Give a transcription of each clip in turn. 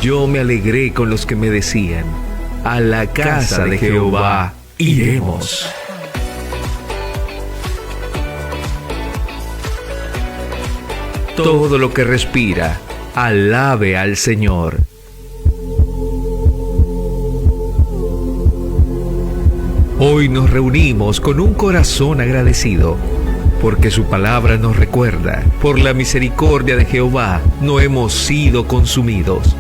Yo me alegré con los que me decían: a la casa de Jehová iremos. Todo lo que respira, alabe al Señor. Hoy nos reunimos con un corazón agradecido, porque su palabra nos recuerda: por la misericordia de Jehová no hemos sido consumidos.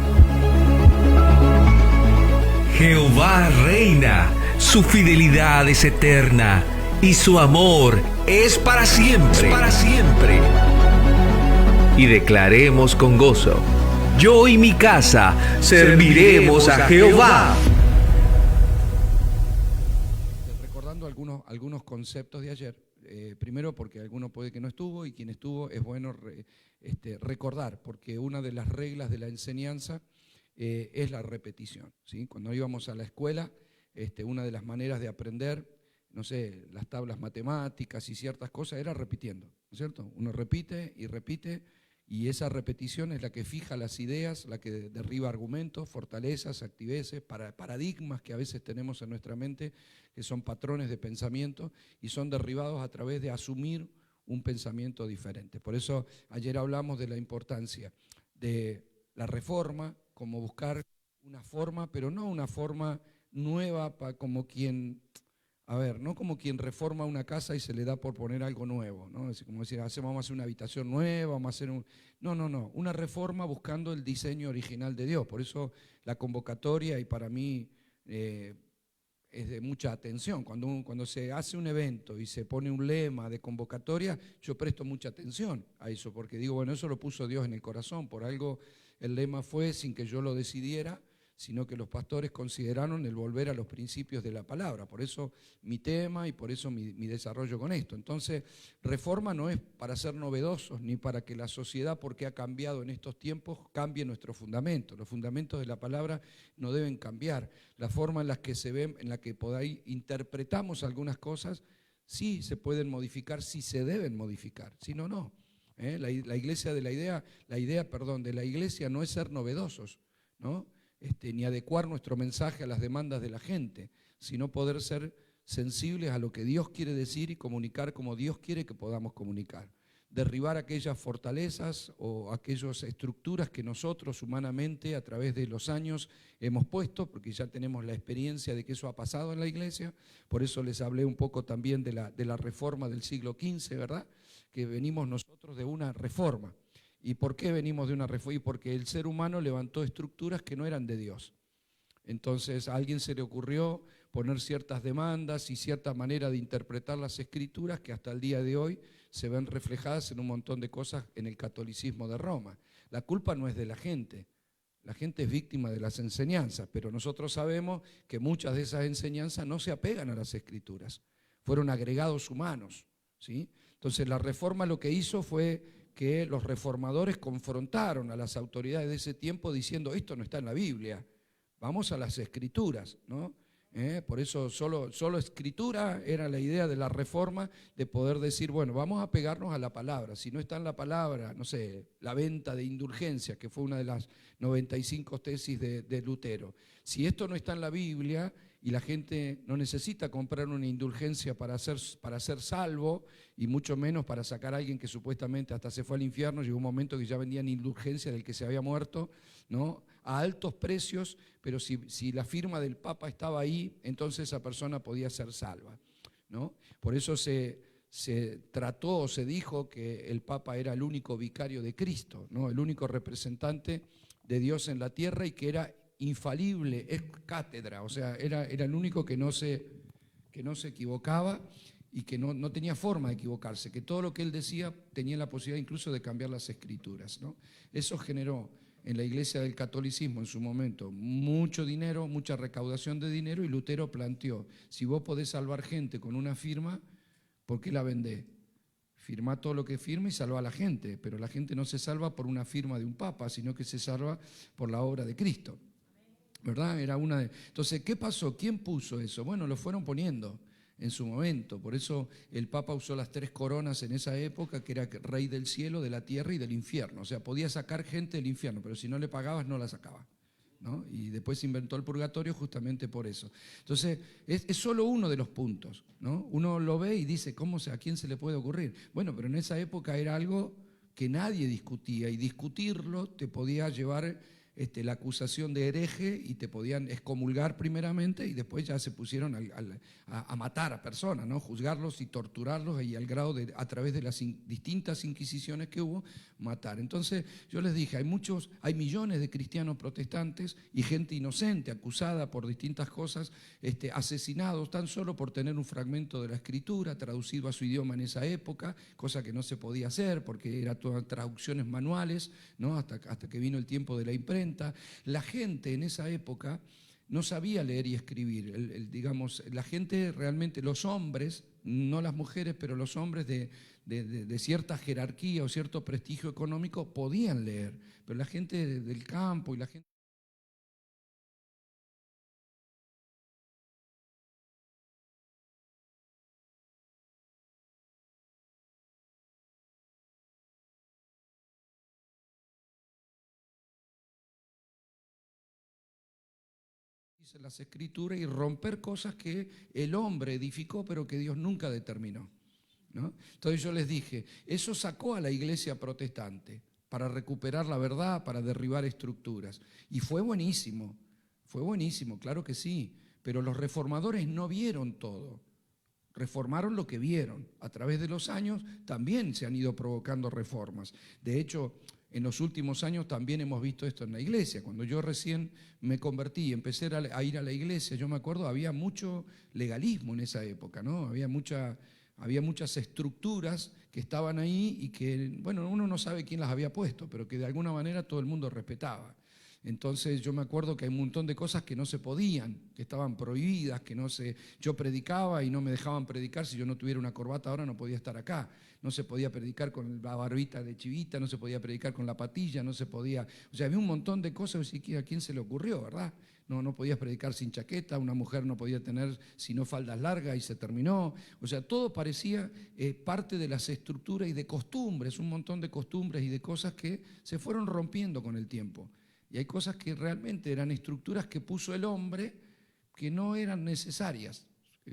Jehová reina, su fidelidad es eterna y su amor es para siempre. Y declaremos con gozo: yo y mi casa serviremos a Jehová. Recordando algunos conceptos de ayer, primero porque alguno puede que no estuvo, y quien estuvo es bueno recordar, porque una de las reglas de la enseñanza es la repetición, ¿sí? Cuando íbamos a la escuela, una de las maneras de aprender, no sé, las tablas matemáticas y ciertas cosas, era repitiendo, ¿no es cierto? Uno repite y repite, y esa repetición es la que fija las ideas, la que derriba argumentos, fortalezas, activeces, paradigmas que a veces tenemos en nuestra mente, que son patrones de pensamiento y son derribados a través de asumir un pensamiento diferente. Por eso ayer hablamos de la importancia de la reforma, como buscar una forma, pero no una forma nueva como quien... no como quien reforma una casa y se le da por poner algo nuevo, ¿no? Es como decir, vamos a hacer una habitación nueva, vamos a hacer un... No, una reforma buscando el diseño original de Dios. Por eso la convocatoria, y para mí es de mucha atención. Cuando se hace un evento y se pone un lema de convocatoria, yo presto mucha atención a eso, porque digo, bueno, eso lo puso Dios en el corazón, por algo el lema fue sin que yo lo decidiera, sino que los pastores consideraron el volver a los principios de la palabra. Por eso mi tema y por eso mi desarrollo con esto. Entonces, reforma no es para ser novedosos, ni para que la sociedad, porque ha cambiado en estos tiempos, cambie nuestros fundamentos. Los fundamentos de la palabra no deben cambiar. La forma en la que se ven, en la que por ahí interpretamos algunas cosas, sí se pueden modificar, sí se deben modificar, si no, no. La idea de la iglesia no es ser novedosos, ¿no? Ni adecuar nuestro mensaje a las demandas de la gente, sino poder ser sensibles a lo que Dios quiere decir y comunicar como Dios quiere que podamos comunicar. Derribar aquellas fortalezas o aquellas estructuras que nosotros humanamente a través de los años hemos puesto, porque ya tenemos la experiencia de que eso ha pasado en la iglesia. Por eso les hablé un poco también de la reforma del siglo XV, ¿verdad? Que venimos nosotros de una reforma. ¿Y por qué venimos de una reforma? Y porque el ser humano levantó estructuras que no eran de Dios. Entonces a alguien se le ocurrió poner ciertas demandas y cierta manera de interpretar las escrituras que hasta el día de hoy se ven reflejadas en un montón de cosas en el catolicismo de Roma. La culpa no es de la gente es víctima de las enseñanzas, pero nosotros sabemos que muchas de esas enseñanzas no se apegan a las escrituras, fueron agregados humanos, ¿sí? Entonces la reforma lo que hizo fue que los reformadores confrontaron a las autoridades de ese tiempo diciendo: esto no está en la Biblia, vamos a las escrituras, ¿no? Por eso solo escritura era la idea de la reforma, de poder decir, bueno, vamos a pegarnos a la palabra. Si no está en la palabra, no sé, la venta de indulgencias, que fue una de las 95 tesis de Lutero. Si esto no está en la Biblia y la gente no necesita comprar una indulgencia para ser salvo, y mucho menos para sacar a alguien que supuestamente hasta se fue al infierno, llegó un momento que ya vendían indulgencia del que se había muerto, ¿no?, a altos precios, pero si la firma del Papa estaba ahí, entonces esa persona podía ser salva, ¿no? Por eso se trató o se dijo que el Papa era el único vicario de Cristo, ¿no?, el único representante de Dios en la tierra, y que era infalible, es cátedra, o sea, era el único que no se equivocaba y que no tenía forma de equivocarse, que todo lo que él decía tenía la posibilidad incluso de cambiar las escrituras, ¿no? Eso generó en la iglesia del catolicismo en su momento mucho dinero, mucha recaudación de dinero, y Lutero planteó: si vos podés salvar gente con una firma, ¿por qué la vendés? Firma todo lo que firme y salva a la gente, pero la gente no se salva por una firma de un papa, sino que se salva por la obra de Cristo, ¿verdad? Entonces, ¿qué pasó? ¿Quién puso eso? Bueno, lo fueron poniendo en su momento. Por eso el Papa usó las 3 coronas en esa época, que era rey del cielo, de la tierra y del infierno. O sea, podía sacar gente del infierno, pero si no le pagabas, no la sacaba. ¿no? Y después se inventó el purgatorio justamente por eso. Entonces, es solo uno de los puntos, ¿no? Uno lo ve y dice, ¿a quién se le puede ocurrir? Bueno, pero en esa época era algo que nadie discutía, y discutirlo te podía llevar la acusación de hereje y te podían excomulgar primeramente, y después ya se pusieron a matar a personas, ¿no? Juzgarlos y torturarlos, y al grado de, a través de las distintas inquisiciones que hubo, matar. Entonces yo les dije, hay millones de cristianos protestantes y gente inocente acusada por distintas cosas, asesinados tan solo por tener un fragmento de la Escritura traducido a su idioma en esa época, cosa que no se podía hacer porque eran todas traducciones manuales, ¿no? hasta que vino el tiempo de la imprenta. La gente en esa época no sabía leer y escribir. Digamos, la gente realmente, los hombres, no las mujeres, pero los hombres de cierta jerarquía o cierto prestigio económico podían leer, pero la gente del campo y la gente... dice las Escrituras, y romper cosas que el hombre edificó pero que Dios nunca determinó, ¿no? Entonces yo les dije, eso sacó a la iglesia protestante para recuperar la verdad, para derribar estructuras, y fue buenísimo, claro que sí, pero los reformadores no vieron todo. Reformaron lo que vieron. A través de los años también se han ido provocando reformas. De hecho, en los últimos años también hemos visto esto en la iglesia. Cuando yo recién me convertí y empecé a ir a la iglesia, yo me acuerdo, había mucho legalismo en esa época, ¿no? Había muchas estructuras que estaban ahí y que, bueno, uno no sabe quién las había puesto, pero que de alguna manera todo el mundo respetaba. Entonces yo me acuerdo que hay un montón de cosas que no se podían, que estaban prohibidas, yo predicaba y no me dejaban predicar. Si yo no tuviera una corbata ahora no podía estar acá. No se podía predicar con la barbita de chivita, no se podía predicar con la patilla, no se podía... O sea, había un montón de cosas, y ¿a quién se le ocurrió, verdad? No podías predicar sin chaqueta, una mujer no podía tener sino faldas largas y se terminó. O sea, todo parecía parte de las estructuras y de costumbres, un montón de costumbres y de cosas que se fueron rompiendo con el tiempo. Y hay cosas que realmente eran estructuras que puso el hombre que no eran necesarias.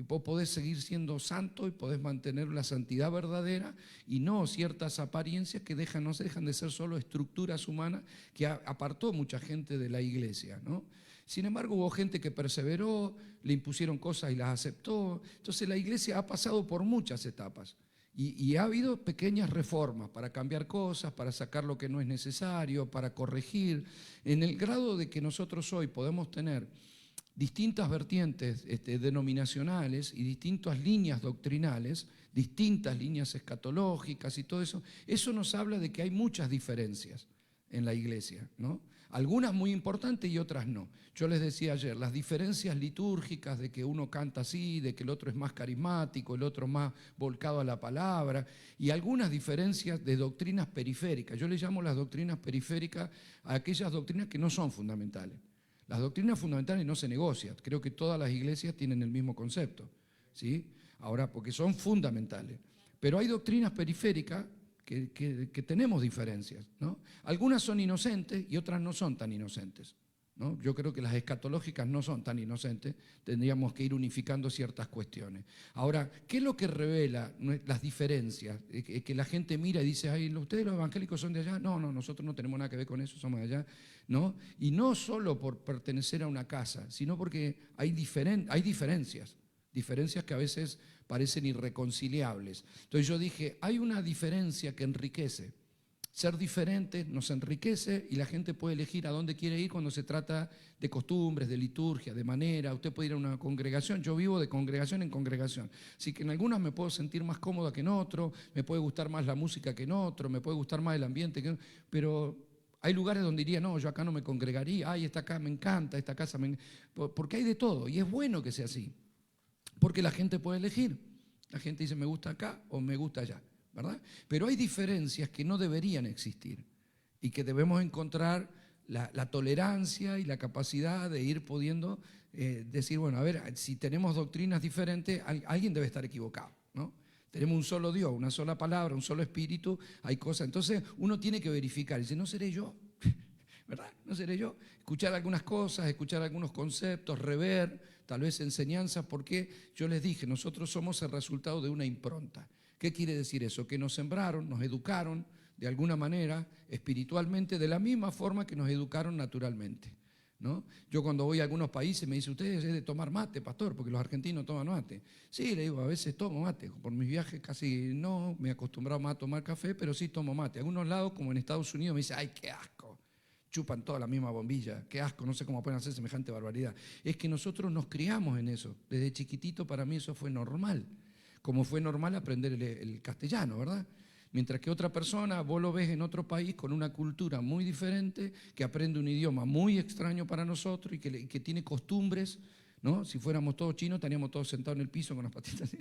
Vos podés seguir siendo santo y podés mantener la santidad verdadera, y no ciertas apariencias que no se dejan de ser solo estructuras humanas que apartó mucha gente de la iglesia, ¿no? Sin embargo, hubo gente que perseveró, le impusieron cosas y las aceptó. Entonces la iglesia ha pasado por muchas etapas. Y ha habido pequeñas reformas para cambiar cosas, para sacar lo que no es necesario, para corregir, en el grado de que nosotros hoy podemos tener distintas vertientes denominacionales y distintas líneas doctrinales, distintas líneas escatológicas y todo eso. Eso nos habla de que hay muchas diferencias en la iglesia, ¿no? Algunas muy importantes y otras no. Yo les decía ayer, las diferencias litúrgicas de que uno canta así, de que el otro es más carismático, el otro más volcado a la palabra, y algunas diferencias de doctrinas periféricas. Yo le llamo las doctrinas periféricas a aquellas doctrinas que no son fundamentales. Las doctrinas fundamentales no se negocian. Creo que todas las iglesias tienen el mismo concepto, ¿sí? Ahora, porque son fundamentales. Pero hay doctrinas periféricas que tenemos diferencias, ¿no? Algunas son inocentes y otras no son tan inocentes, ¿no? Yo creo que las escatológicas no son tan inocentes, tendríamos que ir unificando ciertas cuestiones. Ahora, ¿qué es lo que revela las diferencias? Que la gente mira y dice, ay, ¿ustedes los evangélicos son de allá? No, nosotros no tenemos nada que ver con eso, somos de allá, ¿no? Y no solo por pertenecer a una casa, sino porque hay diferencias que a veces parecen irreconciliables. Entonces yo dije, hay una diferencia que enriquece. Ser diferente nos enriquece, y la gente puede elegir a dónde quiere ir cuando se trata de costumbres, de liturgia, de manera. Usted puede ir a una congregación, yo vivo de congregación en congregación, así que en algunas me puedo sentir más cómoda que en otro, me puede gustar más la música que en otro, me puede gustar más el ambiente que en otro, pero hay lugares donde diría, no, yo acá no me congregaría, ay, esta acá me encanta, esta casa me encanta, porque hay de todo, y es bueno que sea así. Porque la gente puede elegir. La gente dice, me gusta acá o me gusta allá, ¿verdad? Pero hay diferencias que no deberían existir y que debemos encontrar la tolerancia y la capacidad de ir pudiendo decir, bueno, a ver, si tenemos doctrinas diferentes, alguien debe estar equivocado, ¿no? Tenemos un solo Dios, una sola palabra, un solo espíritu, hay cosas. Entonces uno tiene que verificar, dice, ¿no seré yo? ¿verdad? No seré yo. Escuchar algunas cosas, escuchar algunos conceptos, rever, tal vez enseñanzas, porque yo les dije, nosotros somos el resultado de una impronta. ¿Qué quiere decir eso? Que nos sembraron, nos educaron de alguna manera espiritualmente, de la misma forma que nos educaron naturalmente, ¿no? Yo cuando voy a algunos países me dicen, ustedes es de tomar mate, pastor, porque los argentinos toman mate. Sí, le digo, a veces tomo mate. Por mis viajes casi no, me he acostumbrado más a tomar café, pero sí tomo mate. Algunos lados, como en Estados Unidos, me dicen, ay, qué asco. Chupan toda la misma bombilla, qué asco, no sé cómo pueden hacer semejante barbaridad. Es que nosotros nos criamos en eso. Desde chiquitito para mí eso fue normal. Como fue normal aprender el castellano, ¿verdad? Mientras que otra persona, vos lo ves en otro país con una cultura muy diferente, que aprende un idioma muy extraño para nosotros y que tiene costumbres, ¿no? Si fuéramos todos chinos, estaríamos todos sentados en el piso con las patitas.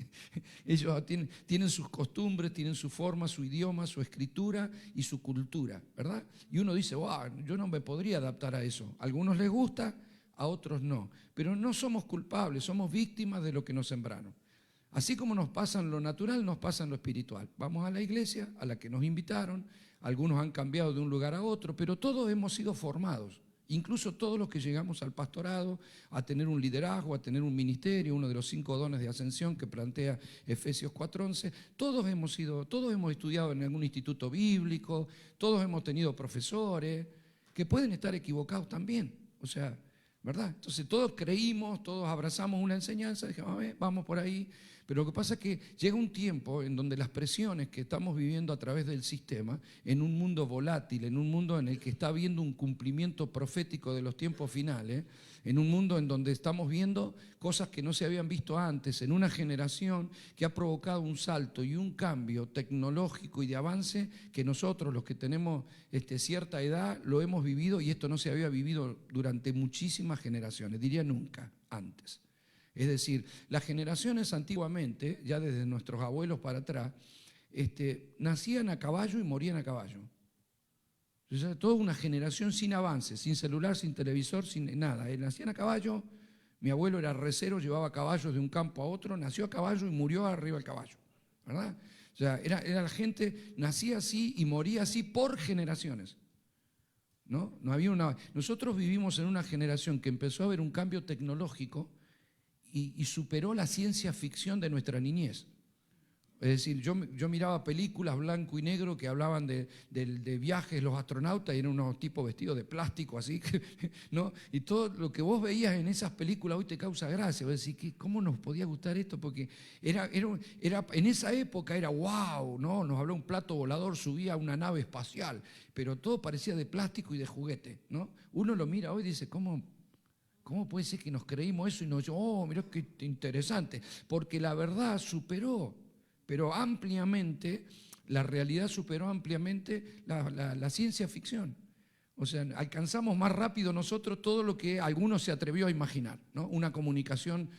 Ellos tienen sus costumbres, tienen su forma, su idioma, su escritura y su cultura, ¿verdad? Y uno dice, wow, yo no me podría adaptar a eso. A algunos les gusta, a otros no. Pero no somos culpables, somos víctimas de lo que nos sembraron. Así como nos pasa en lo natural, nos pasa en lo espiritual. Vamos a la iglesia a la que nos invitaron, algunos han cambiado de un lugar a otro, pero todos hemos sido formados. Incluso todos los que llegamos al pastorado, a tener un liderazgo, a tener un ministerio, uno de los 5 dones de ascensión que plantea Efesios 4:11, todos hemos estudiado en algún instituto bíblico, todos hemos tenido profesores que pueden estar equivocados también. O sea, ¿verdad? Entonces todos creímos, todos abrazamos una enseñanza, dijimos, a ver, vamos por ahí. Pero lo que pasa es que llega un tiempo en donde las presiones que estamos viviendo a través del sistema, en un mundo volátil, en un mundo en el que está habiendo un cumplimiento profético de los tiempos finales, en un mundo en donde estamos viendo cosas que no se habían visto antes, en una generación que ha provocado un salto y un cambio tecnológico y de avance que nosotros, los que tenemos cierta edad, lo hemos vivido y esto no se había vivido durante muchísimas generaciones, diría nunca antes. Es decir, las generaciones antiguamente, ya desde nuestros abuelos para atrás, nacían a caballo y morían a caballo. O sea, toda una generación sin avance, sin celular, sin televisor, sin nada. Nacían a caballo, mi abuelo era recero, llevaba caballos de un campo a otro, nació a caballo y murió arriba del caballo, ¿verdad? O sea, era la gente, nacía así y moría así por generaciones. ¿No? Nosotros vivimos en una generación que empezó a ver un cambio tecnológico y superó la ciencia ficción de nuestra niñez. Es decir, yo miraba películas blanco y negro que hablaban de viajes, los astronautas, y eran unos tipos vestidos de plástico así, ¿no? Y todo lo que vos veías en esas películas hoy te causa gracia. Vos decís, ¿cómo nos podía gustar esto? Porque en esa época era wow, ¿no? Nos habló un plato volador, subía a una nave espacial, pero todo parecía de plástico y de juguete, ¿no? Uno lo mira hoy y dice, ¿cómo puede ser que nos creímos eso y nos mirá qué interesante? Porque la verdad superó, pero ampliamente, la realidad superó ampliamente la ciencia ficción. O sea, alcanzamos más rápido nosotros todo lo que alguno se atrevió a imaginar, ¿no? Una comunicación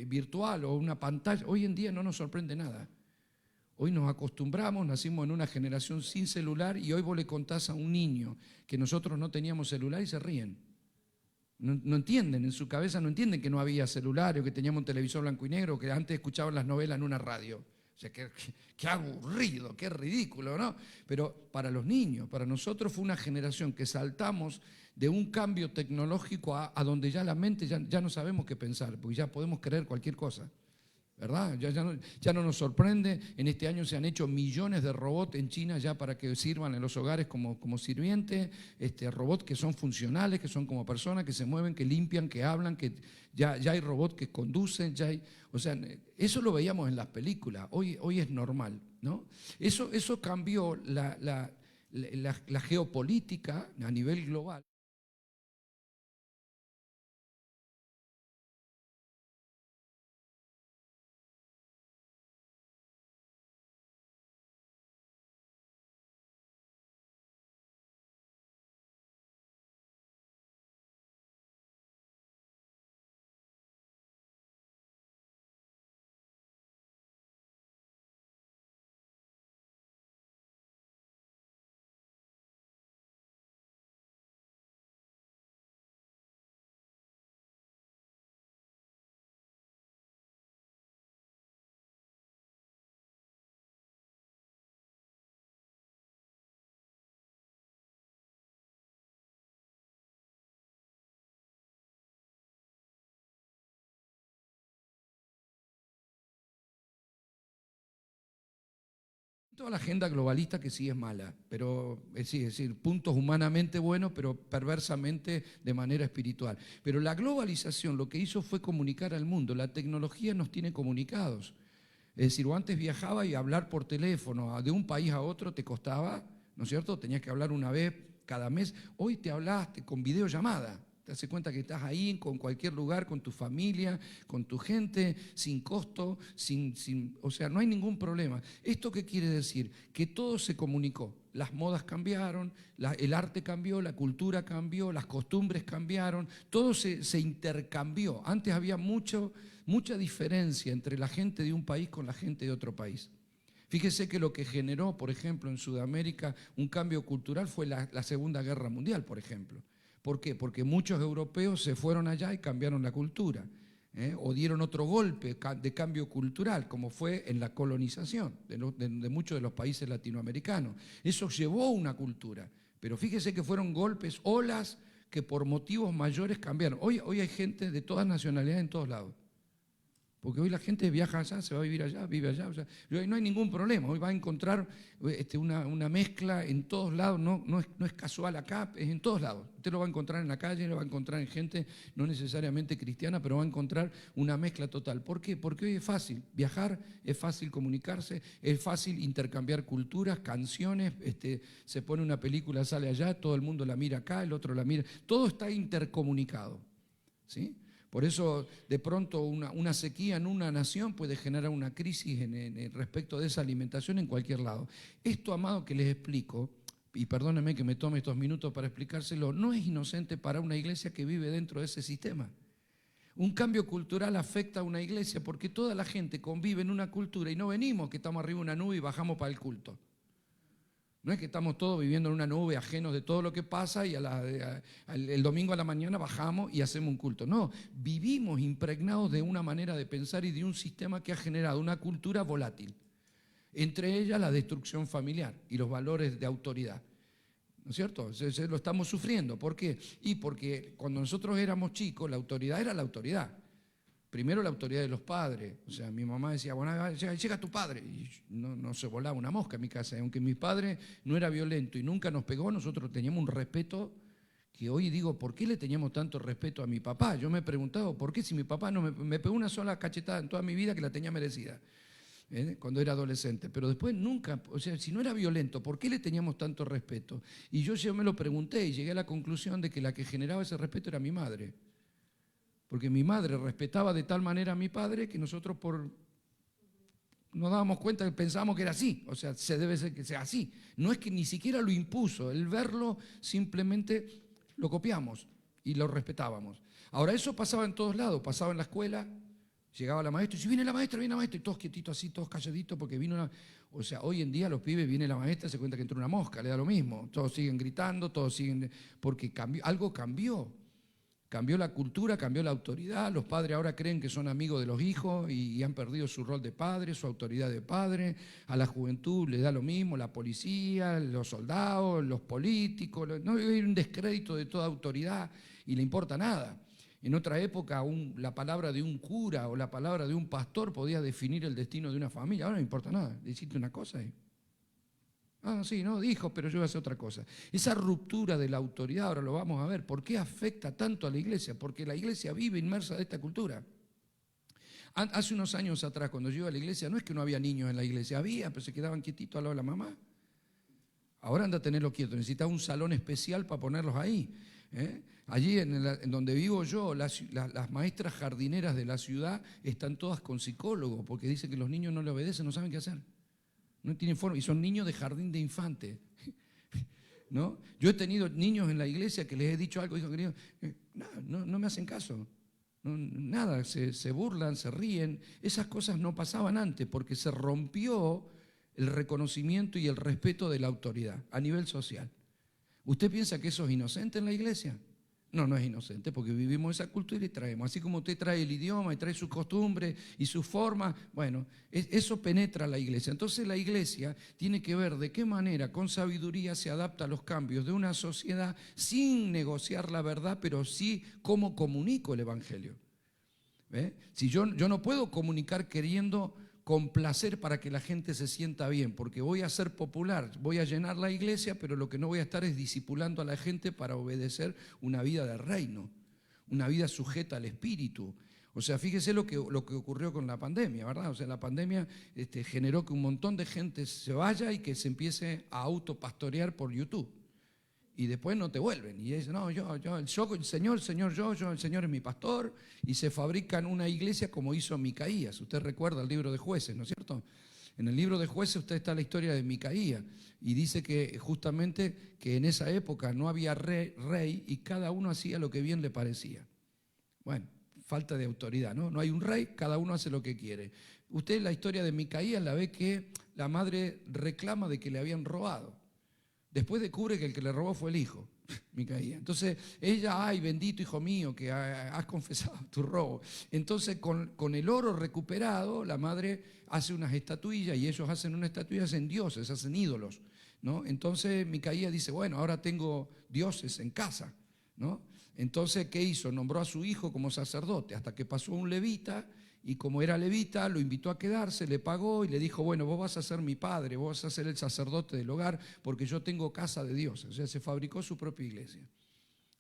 virtual o una pantalla. Hoy en día no nos sorprende nada. Hoy nos acostumbramos, nacimos en una generación sin celular y hoy vos le contás a un niño que nosotros no teníamos celular y se ríen. No entienden, en su cabeza no entienden que no había celular o que teníamos un televisor blanco y negro, que antes escuchaban las novelas en una radio. O sea, qué aburrido, qué ridículo, ¿no? Pero para los niños, para nosotros fue una generación que saltamos de un cambio tecnológico a donde ya la mente ya no sabemos qué pensar, porque ya podemos creer cualquier cosa. ¿Verdad? Ya no nos sorprende. En este año se han hecho millones de robots en China ya para que sirvan en los hogares como sirvientes, robots que son funcionales, que son como personas, que se mueven, que limpian, que hablan, que ya hay robots que conducen, o sea, eso lo veíamos en las películas, hoy es normal, ¿no? Eso cambió la geopolítica a nivel global. Toda la agenda globalista que sí es mala, pero es decir, puntos humanamente buenos, pero perversamente de manera espiritual. Pero la globalización lo que hizo fue comunicar al mundo. La tecnología nos tiene comunicados. Es decir, o antes viajaba y hablar por teléfono de un país a otro te costaba, ¿no es cierto? Tenías que hablar una vez cada mes. Hoy te hablaste con videollamada. Te das cuenta que estás ahí con cualquier lugar, con tu familia, con tu gente, sin costo, o sea, no hay ningún problema. ¿Esto qué quiere decir? Que todo se comunicó. Las modas cambiaron, el arte cambió, la cultura cambió, las costumbres cambiaron, todo se intercambió. Antes había mucha diferencia entre la gente de un país con la gente de otro país. Fíjese que lo que generó, por ejemplo, en Sudamérica un cambio cultural fue la Segunda Guerra Mundial, por ejemplo. ¿Por qué? Porque muchos europeos se fueron allá y cambiaron la cultura, o dieron otro golpe de cambio cultural, como fue en la colonización de muchos de los países latinoamericanos. Eso llevó una cultura, pero fíjese que fueron golpes, olas que por motivos mayores cambiaron. Hoy hay gente de todas nacionalidades en todos lados. Porque hoy la gente viaja allá, se va a vivir allá, vive allá. O sea, hoy no hay ningún problema. Hoy va a encontrar una mezcla en todos lados. No es casual acá, es en todos lados. Usted lo va a encontrar en la calle, lo va a encontrar en gente no necesariamente cristiana, pero va a encontrar una mezcla total. ¿Por qué? Porque hoy es fácil viajar, es fácil comunicarse, es fácil intercambiar culturas, canciones. Se pone una película, sale allá, todo el mundo la mira acá, el otro la mira. Todo está intercomunicado, ¿sí? Por eso, de pronto, una sequía en una nación puede generar una crisis respecto de esa alimentación en cualquier lado. Esto, amado, que les explico, y perdónenme que me tome estos minutos para explicárselo, no es inocente para una iglesia que vive dentro de ese sistema. Un cambio cultural afecta a una iglesia porque toda la gente convive en una cultura y no venimos que estamos arriba de una nube y bajamos para el culto. No es que estamos todos viviendo en una nube, ajenos de todo lo que pasa y el domingo a la mañana bajamos y hacemos un culto. No, vivimos impregnados de una manera de pensar y de un sistema que ha generado una cultura volátil. Entre ellas la destrucción familiar y los valores de autoridad. ¿No es cierto? Lo estamos sufriendo. ¿Por qué? Y porque cuando nosotros éramos chicos, la autoridad era la autoridad. Primero la autoridad de los padres, o sea, mi mamá decía, bueno, llega tu padre, y no se volaba una mosca en mi casa, aunque mi padre no era violento y nunca nos pegó, nosotros teníamos un respeto que hoy digo, ¿por qué le teníamos tanto respeto a mi papá? Yo me he preguntado, ¿por qué si mi papá no me pegó una sola cachetada en toda mi vida que la tenía merecida? Cuando era adolescente, pero después nunca, o sea, si no era violento, ¿por qué le teníamos tanto respeto? Y yo me lo pregunté y llegué a la conclusión de que la que generaba ese respeto era mi madre. Porque mi madre respetaba de tal manera a mi padre que nosotros nos dábamos cuenta que pensábamos que era así. O sea, debe ser que sea así. No es que ni siquiera lo impuso. El verlo simplemente lo copiamos y lo respetábamos. Ahora, eso pasaba en todos lados. Pasaba en la escuela, llegaba la maestra y si viene la maestra, y todos quietitos así, todos calladitos porque vino una... O sea, hoy en día los pibes, viene la maestra, se cuenta que entró una mosca, le da lo mismo. Todos siguen gritando, todos siguen... Porque algo cambió. Cambió la cultura, cambió la autoridad, los padres ahora creen que son amigos de los hijos y han perdido su rol de padre, su autoridad de padre, a la juventud le da lo mismo, la policía, los soldados, los políticos, no hay un descrédito de toda autoridad y le importa nada. En otra época la palabra de un cura o la palabra de un pastor podía definir el destino de una familia, ahora no importa nada, decirte una cosa y... Ah, sí, no, dijo, pero yo voy a hacer otra cosa. Esa ruptura de la autoridad, ahora lo vamos a ver, ¿por qué afecta tanto a la iglesia? Porque la iglesia vive inmersa de esta cultura. Hace unos años atrás, cuando yo iba a la iglesia, no es que no había niños en la iglesia, había, pero se quedaban quietitos al lado de la mamá. Ahora anda a tenerlos quietos, necesita un salón especial para ponerlos ahí. Allí en donde vivo yo, las maestras jardineras de la ciudad están todas con psicólogos, porque dicen que los niños no le obedecen, no saben qué hacer. No tienen forma, y son niños de jardín de infante. ¿No? Yo he tenido niños en la iglesia que les he dicho algo y digo, no me hacen caso. Nada, se burlan, se ríen. Esas cosas no pasaban antes porque se rompió el reconocimiento y el respeto de la autoridad a nivel social. ¿Usted piensa que eso es inocente en la iglesia? No es inocente porque vivimos esa cultura y traemos. Así como usted trae el idioma y trae sus costumbres y sus formas, bueno, eso penetra a la iglesia. Entonces la iglesia tiene que ver de qué manera con sabiduría se adapta a los cambios de una sociedad sin negociar la verdad, pero sí cómo comunico el evangelio. Si yo no puedo comunicar queriendo complacer para que la gente se sienta bien, porque voy a ser popular, voy a llenar la iglesia, pero lo que no voy a estar es discipulando a la gente para obedecer una vida de reino, una vida sujeta al Espíritu. O sea, fíjese lo que ocurrió con la pandemia, ¿verdad? O sea, la pandemia generó que un montón de gente se vaya y que se empiece a autopastorear por YouTube. Y después no te vuelven. Y dicen, no, el Señor, el Señor es mi pastor. Y se fabrican una iglesia como hizo Micaías. Usted recuerda el libro de Jueces, ¿no es cierto? En el libro de Jueces usted está la historia de Micaías. Y dice que justamente que en esa época no había rey y cada uno hacía lo que bien le parecía. Bueno, falta de autoridad, ¿no? No hay un rey, cada uno hace lo que quiere. Usted la historia de Micaías la ve que la madre reclama de que le habían robado. Después descubre que el que le robó fue el hijo, Micaías. Entonces ella, ay, bendito hijo mío, que has confesado tu robo. Entonces con el oro recuperado, la madre hace unas estatuillas y ellos hacen una estatuilla, hacen dioses, hacen ídolos, ¿no? Entonces Micaías dice, bueno, ahora tengo dioses en casa, ¿no? Entonces, ¿qué hizo? Nombró a su hijo como sacerdote, hasta que pasó un levita. Y como era levita, lo invitó a quedarse, le pagó y le dijo, bueno, vos vas a ser mi padre, vos vas a ser el sacerdote del hogar, porque yo tengo casa de Dios. O sea, se fabricó su propia iglesia,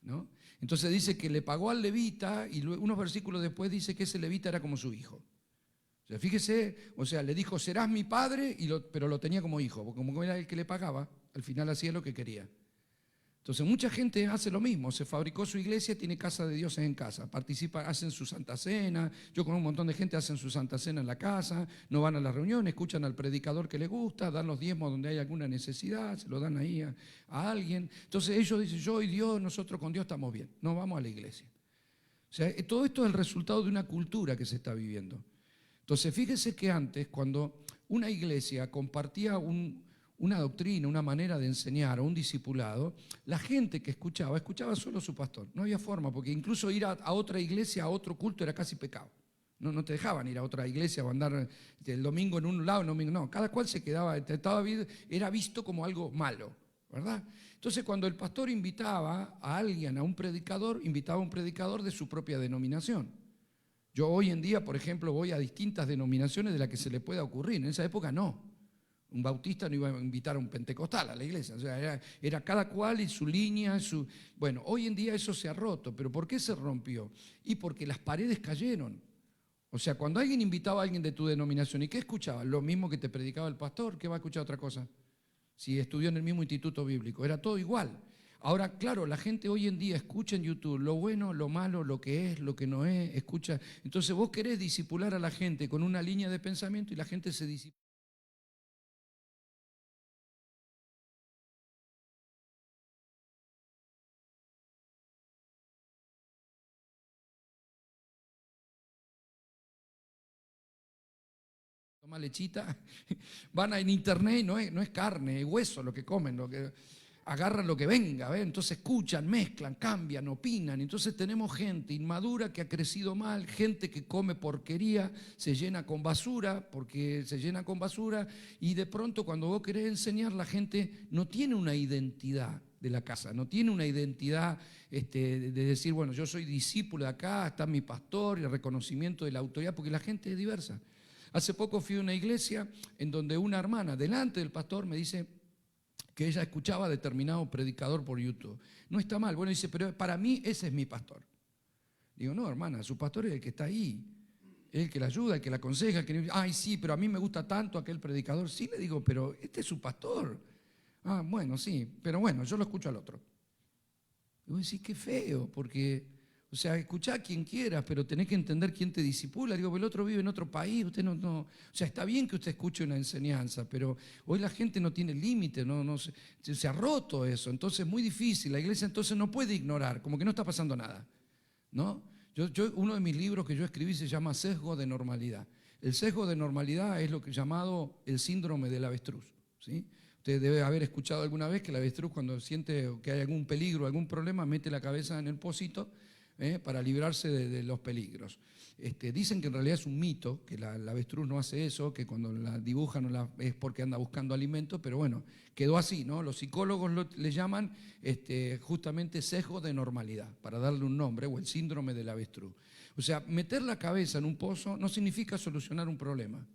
¿no? Entonces dice que le pagó al levita y unos versículos después dice que ese levita era como su hijo. O sea, fíjese, o sea, le dijo, serás mi padre, pero lo tenía como hijo, porque como era el que le pagaba, al final hacía lo que quería. Entonces mucha gente hace lo mismo, se fabricó su iglesia, tiene casa de dioses en casa, participan, hacen su Santa Cena, yo con un montón de gente hacen su Santa Cena en la casa, no van a las reuniones, escuchan al predicador que les gusta, dan los diezmos donde hay alguna necesidad, se lo dan ahí a alguien. Entonces ellos dicen, yo y Dios, nosotros con Dios estamos bien, no vamos a la iglesia. O sea, todo esto es el resultado de una cultura que se está viviendo. Entonces fíjese que antes, cuando una iglesia compartía una doctrina, una manera de enseñar o un discipulado, la gente que escuchaba solo a su pastor. No había forma, porque incluso ir a otra iglesia, a otro culto, era casi pecado. No te dejaban ir a otra iglesia o andar el domingo en un lado, el domingo no. Cada cual se quedaba, era visto como algo malo, ¿verdad? Entonces, cuando el pastor invitaba a alguien, a un predicador, invitaba a un predicador de su propia denominación. Yo hoy en día, por ejemplo, voy a distintas denominaciones de las que se le pueda ocurrir. En esa época no. Un bautista no iba a invitar a un pentecostal a la iglesia, o sea, era cada cual y su línea, Bueno, hoy en día eso se ha roto, pero ¿por qué se rompió? Y porque las paredes cayeron. O sea, cuando alguien invitaba a alguien de tu denominación, ¿y qué escuchaba? Lo mismo que te predicaba el pastor, ¿qué va a escuchar otra cosa? Si estudió en el mismo instituto bíblico, era todo igual. Ahora, claro, la gente hoy en día escucha en YouTube lo bueno, lo malo, lo que es, lo que no es, escucha. Entonces vos querés discipular a la gente con una línea de pensamiento y la gente se disipula. Toma lechita, van en internet y no es carne, es hueso lo que comen, agarran lo que venga, ¿ve? Entonces escuchan, mezclan, cambian, opinan. Entonces tenemos gente inmadura que ha crecido mal, gente que come porquería, se llena con basura, y de pronto cuando vos querés enseñar, la gente no tiene una identidad de la casa, no tiene una identidad de decir, bueno, yo soy discípulo de acá, está mi pastor, y el reconocimiento de la autoridad, porque la gente es diversa. Hace poco fui a una iglesia en donde una hermana, delante del pastor, me dice que ella escuchaba a determinado predicador por YouTube. No está mal, bueno, dice, pero para mí ese es mi pastor. Digo, no, hermana, su pastor es el que está ahí, es el que la ayuda, el que la aconseja, ay, sí, pero a mí me gusta tanto aquel predicador. Sí, le digo, pero este es su pastor. Ah, bueno, sí, pero bueno, yo lo escucho al otro. Digo, sí, qué feo, porque... O sea, escuchá a quien quieras, pero tenés que entender quién te disipula. Digo, el otro vive en otro país, usted no. O sea, está bien que usted escuche una enseñanza, pero hoy la gente no tiene límite, se ha roto eso. Entonces es muy difícil. La iglesia entonces no puede ignorar, como que no está pasando nada, ¿no? Uno de mis libros que yo escribí se llama Sesgo de Normalidad. El sesgo de normalidad es lo que he llamado el síndrome del avestruz, ¿sí? Usted debe haber escuchado alguna vez que el avestruz, cuando siente que hay algún peligro, algún problema, mete la cabeza en el pocito para librarse de los peligros. Dicen que en realidad es un mito, que la avestruz no hace eso, que cuando la dibujan es porque anda buscando alimento, pero bueno, quedó así, ¿no? Los psicólogos le llaman justamente sesgo de normalidad, para darle un nombre, o el síndrome del avestruz. O sea, meter la cabeza en un pozo no significa solucionar un problema.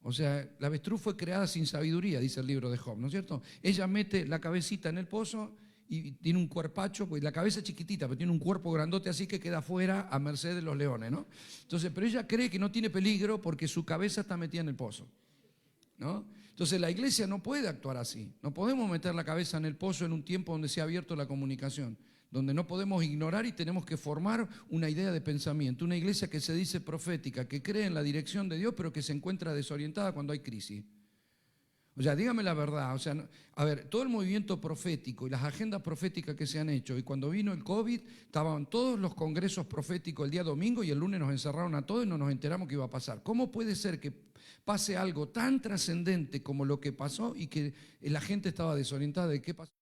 O sea, la avestruz fue creada sin sabiduría, dice el libro de Job, ¿no es cierto? Ella mete la cabecita en el pozo y tiene un cuerpacho, pues la cabeza es chiquitita, pero tiene un cuerpo grandote así que queda fuera a merced de los leones, ¿no? Entonces, pero ella cree que no tiene peligro porque su cabeza está metida en el pozo, ¿no? Entonces la iglesia no puede actuar así. No podemos meter la cabeza en el pozo en un tiempo donde se ha abierto la comunicación, donde no podemos ignorar y tenemos que formar una idea de pensamiento. Una iglesia que se dice profética, que cree en la dirección de Dios, pero que se encuentra desorientada cuando hay crisis. O sea, dígame la verdad, o sea, a ver, todo el movimiento profético y las agendas proféticas que se han hecho, y cuando vino el COVID, estaban todos los congresos proféticos el día domingo y el lunes nos encerraron a todos y no nos enteramos qué iba a pasar. ¿Cómo puede ser que pase algo tan trascendente como lo que pasó y que la gente estaba desorientada de qué pasó?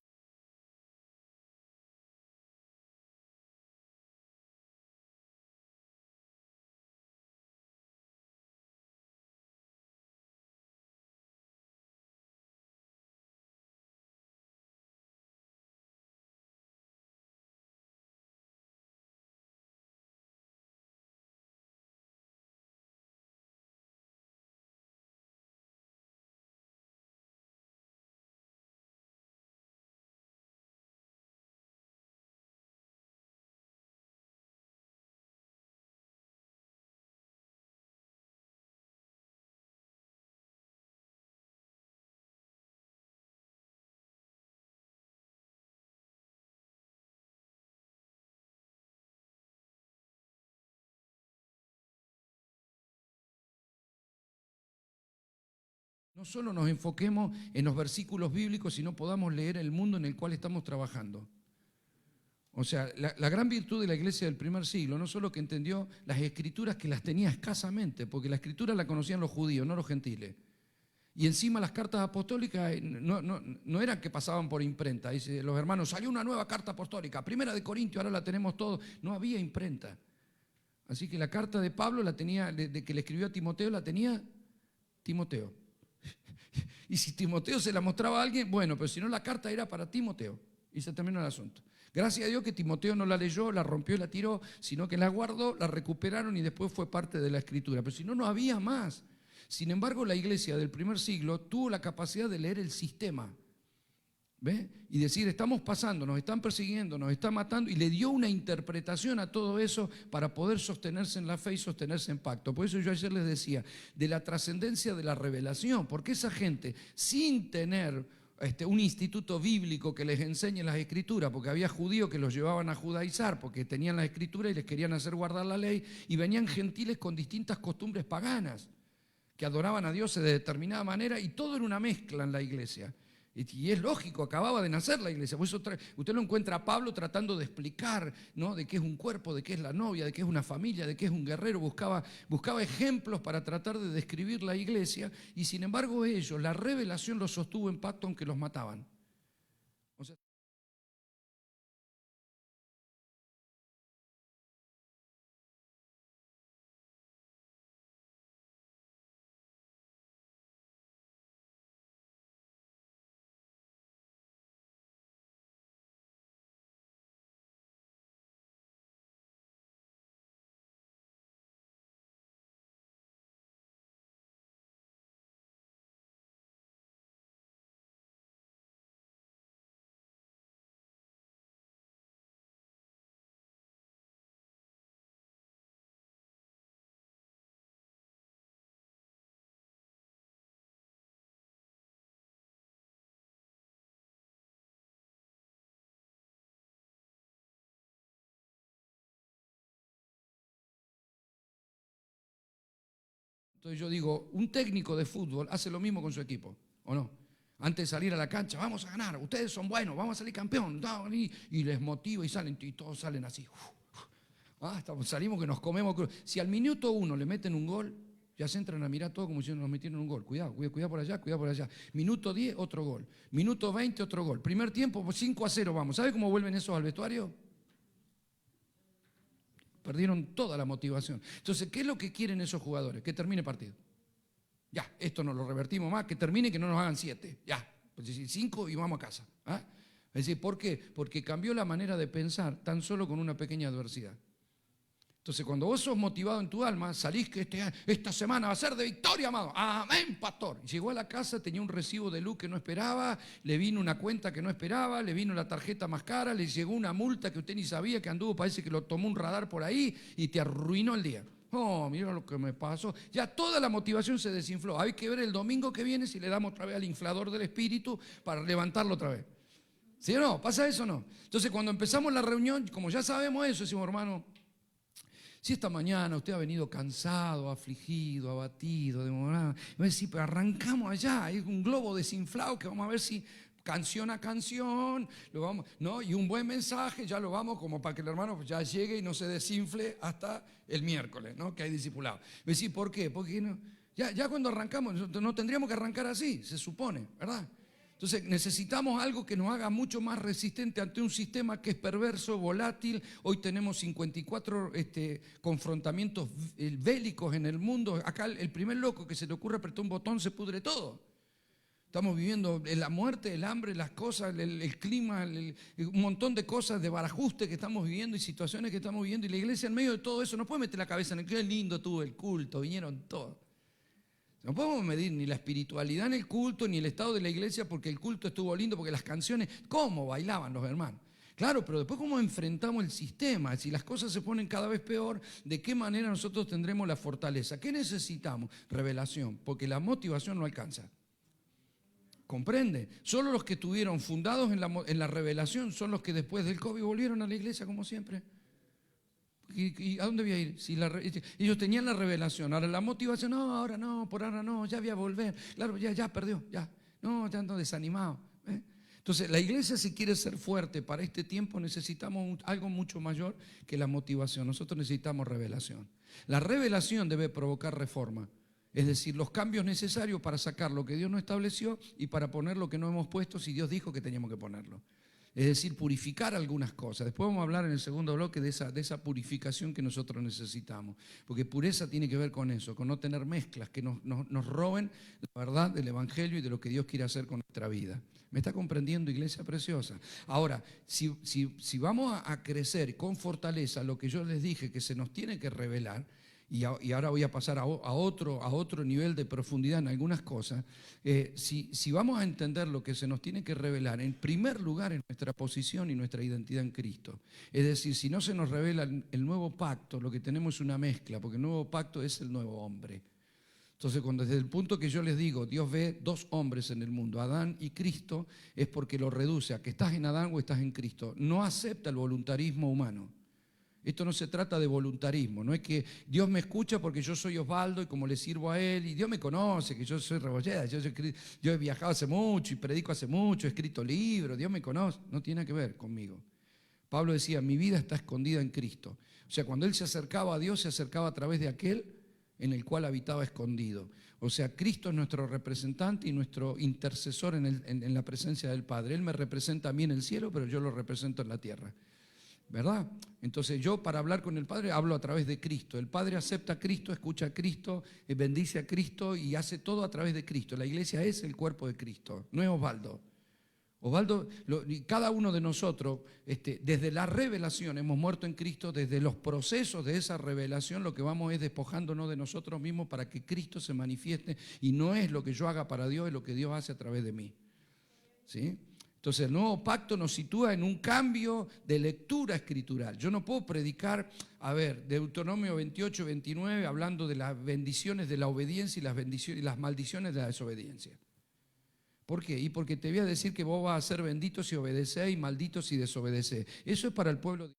No solo nos enfoquemos en los versículos bíblicos, sino podamos leer el mundo en el cual estamos trabajando. O sea, la gran virtud de la iglesia del primer siglo, no solo que entendió las escrituras que las tenía escasamente, porque la escritura la conocían los judíos, no los gentiles. Y encima las cartas apostólicas no eran que pasaban por imprenta. Dice los hermanos, salió una nueva carta apostólica, primera de Corintios, ahora la tenemos todo. No había imprenta. Así que la carta de Pablo la tenía, de que le escribió a Timoteo, la tenía Timoteo. Y si Timoteo se la mostraba a alguien, bueno, pero si no la carta era para Timoteo. Y se terminó el asunto. Gracias a Dios que Timoteo no la leyó, la rompió y la tiró, sino que la guardó, la recuperaron y después fue parte de la escritura. Pero si no, no había más. Sin embargo, la iglesia del primer siglo tuvo la capacidad de leer el sistema. ¿Ve? Y decir, estamos pasando, nos están persiguiendo, nos están matando, y le dio una interpretación a todo eso para poder sostenerse en la fe y sostenerse en pacto. Por eso yo ayer les decía, de la trascendencia de la revelación, porque esa gente, sin tener un instituto bíblico que les enseñe las escrituras, porque había judíos que los llevaban a judaizar, porque tenían la escritura y les querían hacer guardar la ley, y venían gentiles con distintas costumbres paganas, que adoraban a Dios de determinada manera, y todo era una mezcla en la iglesia. Y es lógico, acababa de nacer la iglesia. Por eso usted lo encuentra a Pablo tratando de explicar, ¿no?, de qué es un cuerpo, de qué es la novia, de qué es una familia, de qué es un guerrero. Buscaba ejemplos para tratar de describir la iglesia, y sin embargo ellos, la revelación los sostuvo en pacto aunque los mataban. O sea, entonces yo digo, un técnico de fútbol hace lo mismo con su equipo, ¿o no? Antes de salir a la cancha, vamos a ganar, ustedes son buenos, vamos a salir campeón, y les motiva y salen, y todos salen así. Salimos que nos comemos. Si al minuto 1 le meten un gol, ya se entran a mirar todo como si nos metieran un gol. Cuidado, cuidado por allá, cuidado por allá. Minuto 10, otro gol. Minuto 20, otro gol. Primer tiempo, 5-0 vamos. ¿Sabe cómo vuelven esos al vestuario? Perdieron toda la motivación. Entonces, ¿qué es lo que quieren esos jugadores? Que termine el partido. Ya, esto no lo revertimos más, que termine, que no nos hagan 7. Ya, pues decir 5 y vamos a casa. ¿Ah? Es decir, ¿por qué? Porque cambió la manera de pensar tan solo con una pequeña adversidad. Entonces, cuando vos sos motivado en tu alma, salís que esta semana va a ser de victoria, amado. Amén, pastor. Llegó a la casa, tenía un recibo de luz que no esperaba, le vino una cuenta que no esperaba, le vino la tarjeta más cara, le llegó una multa que usted ni sabía que anduvo, parece que lo tomó un radar por ahí y te arruinó el día. Oh, mira lo que me pasó. Ya toda la motivación se desinfló. Hay que ver el domingo que viene si le damos otra vez al inflador del espíritu para levantarlo otra vez. ¿Sí o no? ¿Pasa eso o no? Entonces, cuando empezamos la reunión, como ya sabemos eso, decimos, hermano, si esta mañana usted ha venido cansado, afligido, abatido, demorado, va a decir, pero arrancamos allá, hay un globo desinflado que vamos a ver si canción a canción, lo vamos, ¿no? Y un buen mensaje, ya lo vamos como para que el hermano ya llegue y no se desinfle hasta el miércoles, ¿no? Que hay discipulado. Va a decir, ¿por qué? Porque no, ya cuando arrancamos, no tendríamos que arrancar así, se supone, ¿verdad? Entonces necesitamos algo que nos haga mucho más resistente ante un sistema que es perverso, volátil. Hoy tenemos 54 confrontamientos bélicos en el mundo. Acá el primer loco que se le ocurre apretar un botón se pudre todo. Estamos viviendo la muerte, el hambre, las cosas, el clima, un montón de cosas de barajuste que estamos viviendo y situaciones que estamos viviendo. Y la iglesia en medio de todo eso no puede meter la cabeza en el qué lindo tuvo el culto, vinieron todos. No podemos medir ni la espiritualidad en el culto, ni el estado de la iglesia porque el culto estuvo lindo, porque las canciones, ¿cómo bailaban los hermanos? Claro, pero después cómo enfrentamos el sistema, si las cosas se ponen cada vez peor, ¿de qué manera nosotros tendremos la fortaleza? ¿Qué necesitamos? Revelación, porque la motivación no alcanza. ¿Comprende? Solo los que estuvieron fundados en la revelación son los que después del COVID volvieron a la iglesia como siempre. ¿Y a dónde voy a ir? Si ellos tenían la revelación, ahora la motivación, no, ahora no, por ahora no, ya voy a volver. Claro, ya perdió, ya. No, ya ando desanimado. Entonces, la iglesia si quiere ser fuerte para este tiempo necesitamos algo mucho mayor que la motivación. Nosotros necesitamos revelación. La revelación debe provocar reforma. Es decir, los cambios necesarios para sacar lo que Dios no estableció y para poner lo que no hemos puesto si Dios dijo que teníamos que ponerlo. Es decir, purificar algunas cosas. Después vamos a hablar en el segundo bloque de esa purificación que nosotros necesitamos. Porque pureza tiene que ver con eso, con no tener mezclas que nos roben la verdad del Evangelio y de lo que Dios quiere hacer con nuestra vida. ¿Me está comprendiendo, iglesia preciosa? Ahora, si vamos a crecer con fortaleza lo que yo les dije que se nos tiene que revelar, y ahora voy a pasar a otro nivel de profundidad en algunas cosas, si vamos a entender lo que se nos tiene que revelar, en primer lugar en nuestra posición y nuestra identidad en Cristo. Es decir, si no se nos revela el nuevo pacto, lo que tenemos es una mezcla, porque el nuevo pacto es el nuevo hombre. Entonces, desde el punto que yo les digo, Dios ve dos hombres en el mundo, Adán y Cristo, es porque lo reduce a que estás en Adán o estás en Cristo. No acepta el voluntarismo humano. Esto no se trata de voluntarismo, no es que Dios me escucha porque yo soy Osvaldo y como le sirvo a Él, y Dios me conoce, que yo soy Rebolleda, yo he viajado hace mucho y predico hace mucho, he escrito libros, Dios me conoce, no tiene nada que ver conmigo. Pablo decía, mi vida está escondida en Cristo. O sea, cuando él se acercaba a Dios, se acercaba a través de aquel en el cual habitaba escondido. O sea, Cristo es nuestro representante y nuestro intercesor en la presencia del Padre. Él me representa a mí en el cielo, pero yo lo represento en la tierra. ¿Verdad? Entonces yo para hablar con el Padre hablo a través de Cristo. El Padre acepta a Cristo, escucha a Cristo, bendice a Cristo y hace todo a través de Cristo. La iglesia es el cuerpo de Cristo, no es Osvaldo. Osvaldo, cada uno de nosotros, desde la revelación hemos muerto en Cristo, desde los procesos de esa revelación lo que vamos es despojándonos de nosotros mismos para que Cristo se manifieste y no es lo que yo haga para Dios, es lo que Dios hace a través de mí. ¿Sí? Entonces el nuevo pacto nos sitúa en un cambio de lectura escritural. Yo no puedo predicar, Deuteronomio 28, 29, hablando de las bendiciones de la obediencia y las maldiciones de la desobediencia. ¿Por qué? Y porque te voy a decir que vos vas a ser bendito si obedecés y maldito si desobedecés. Eso es para el pueblo de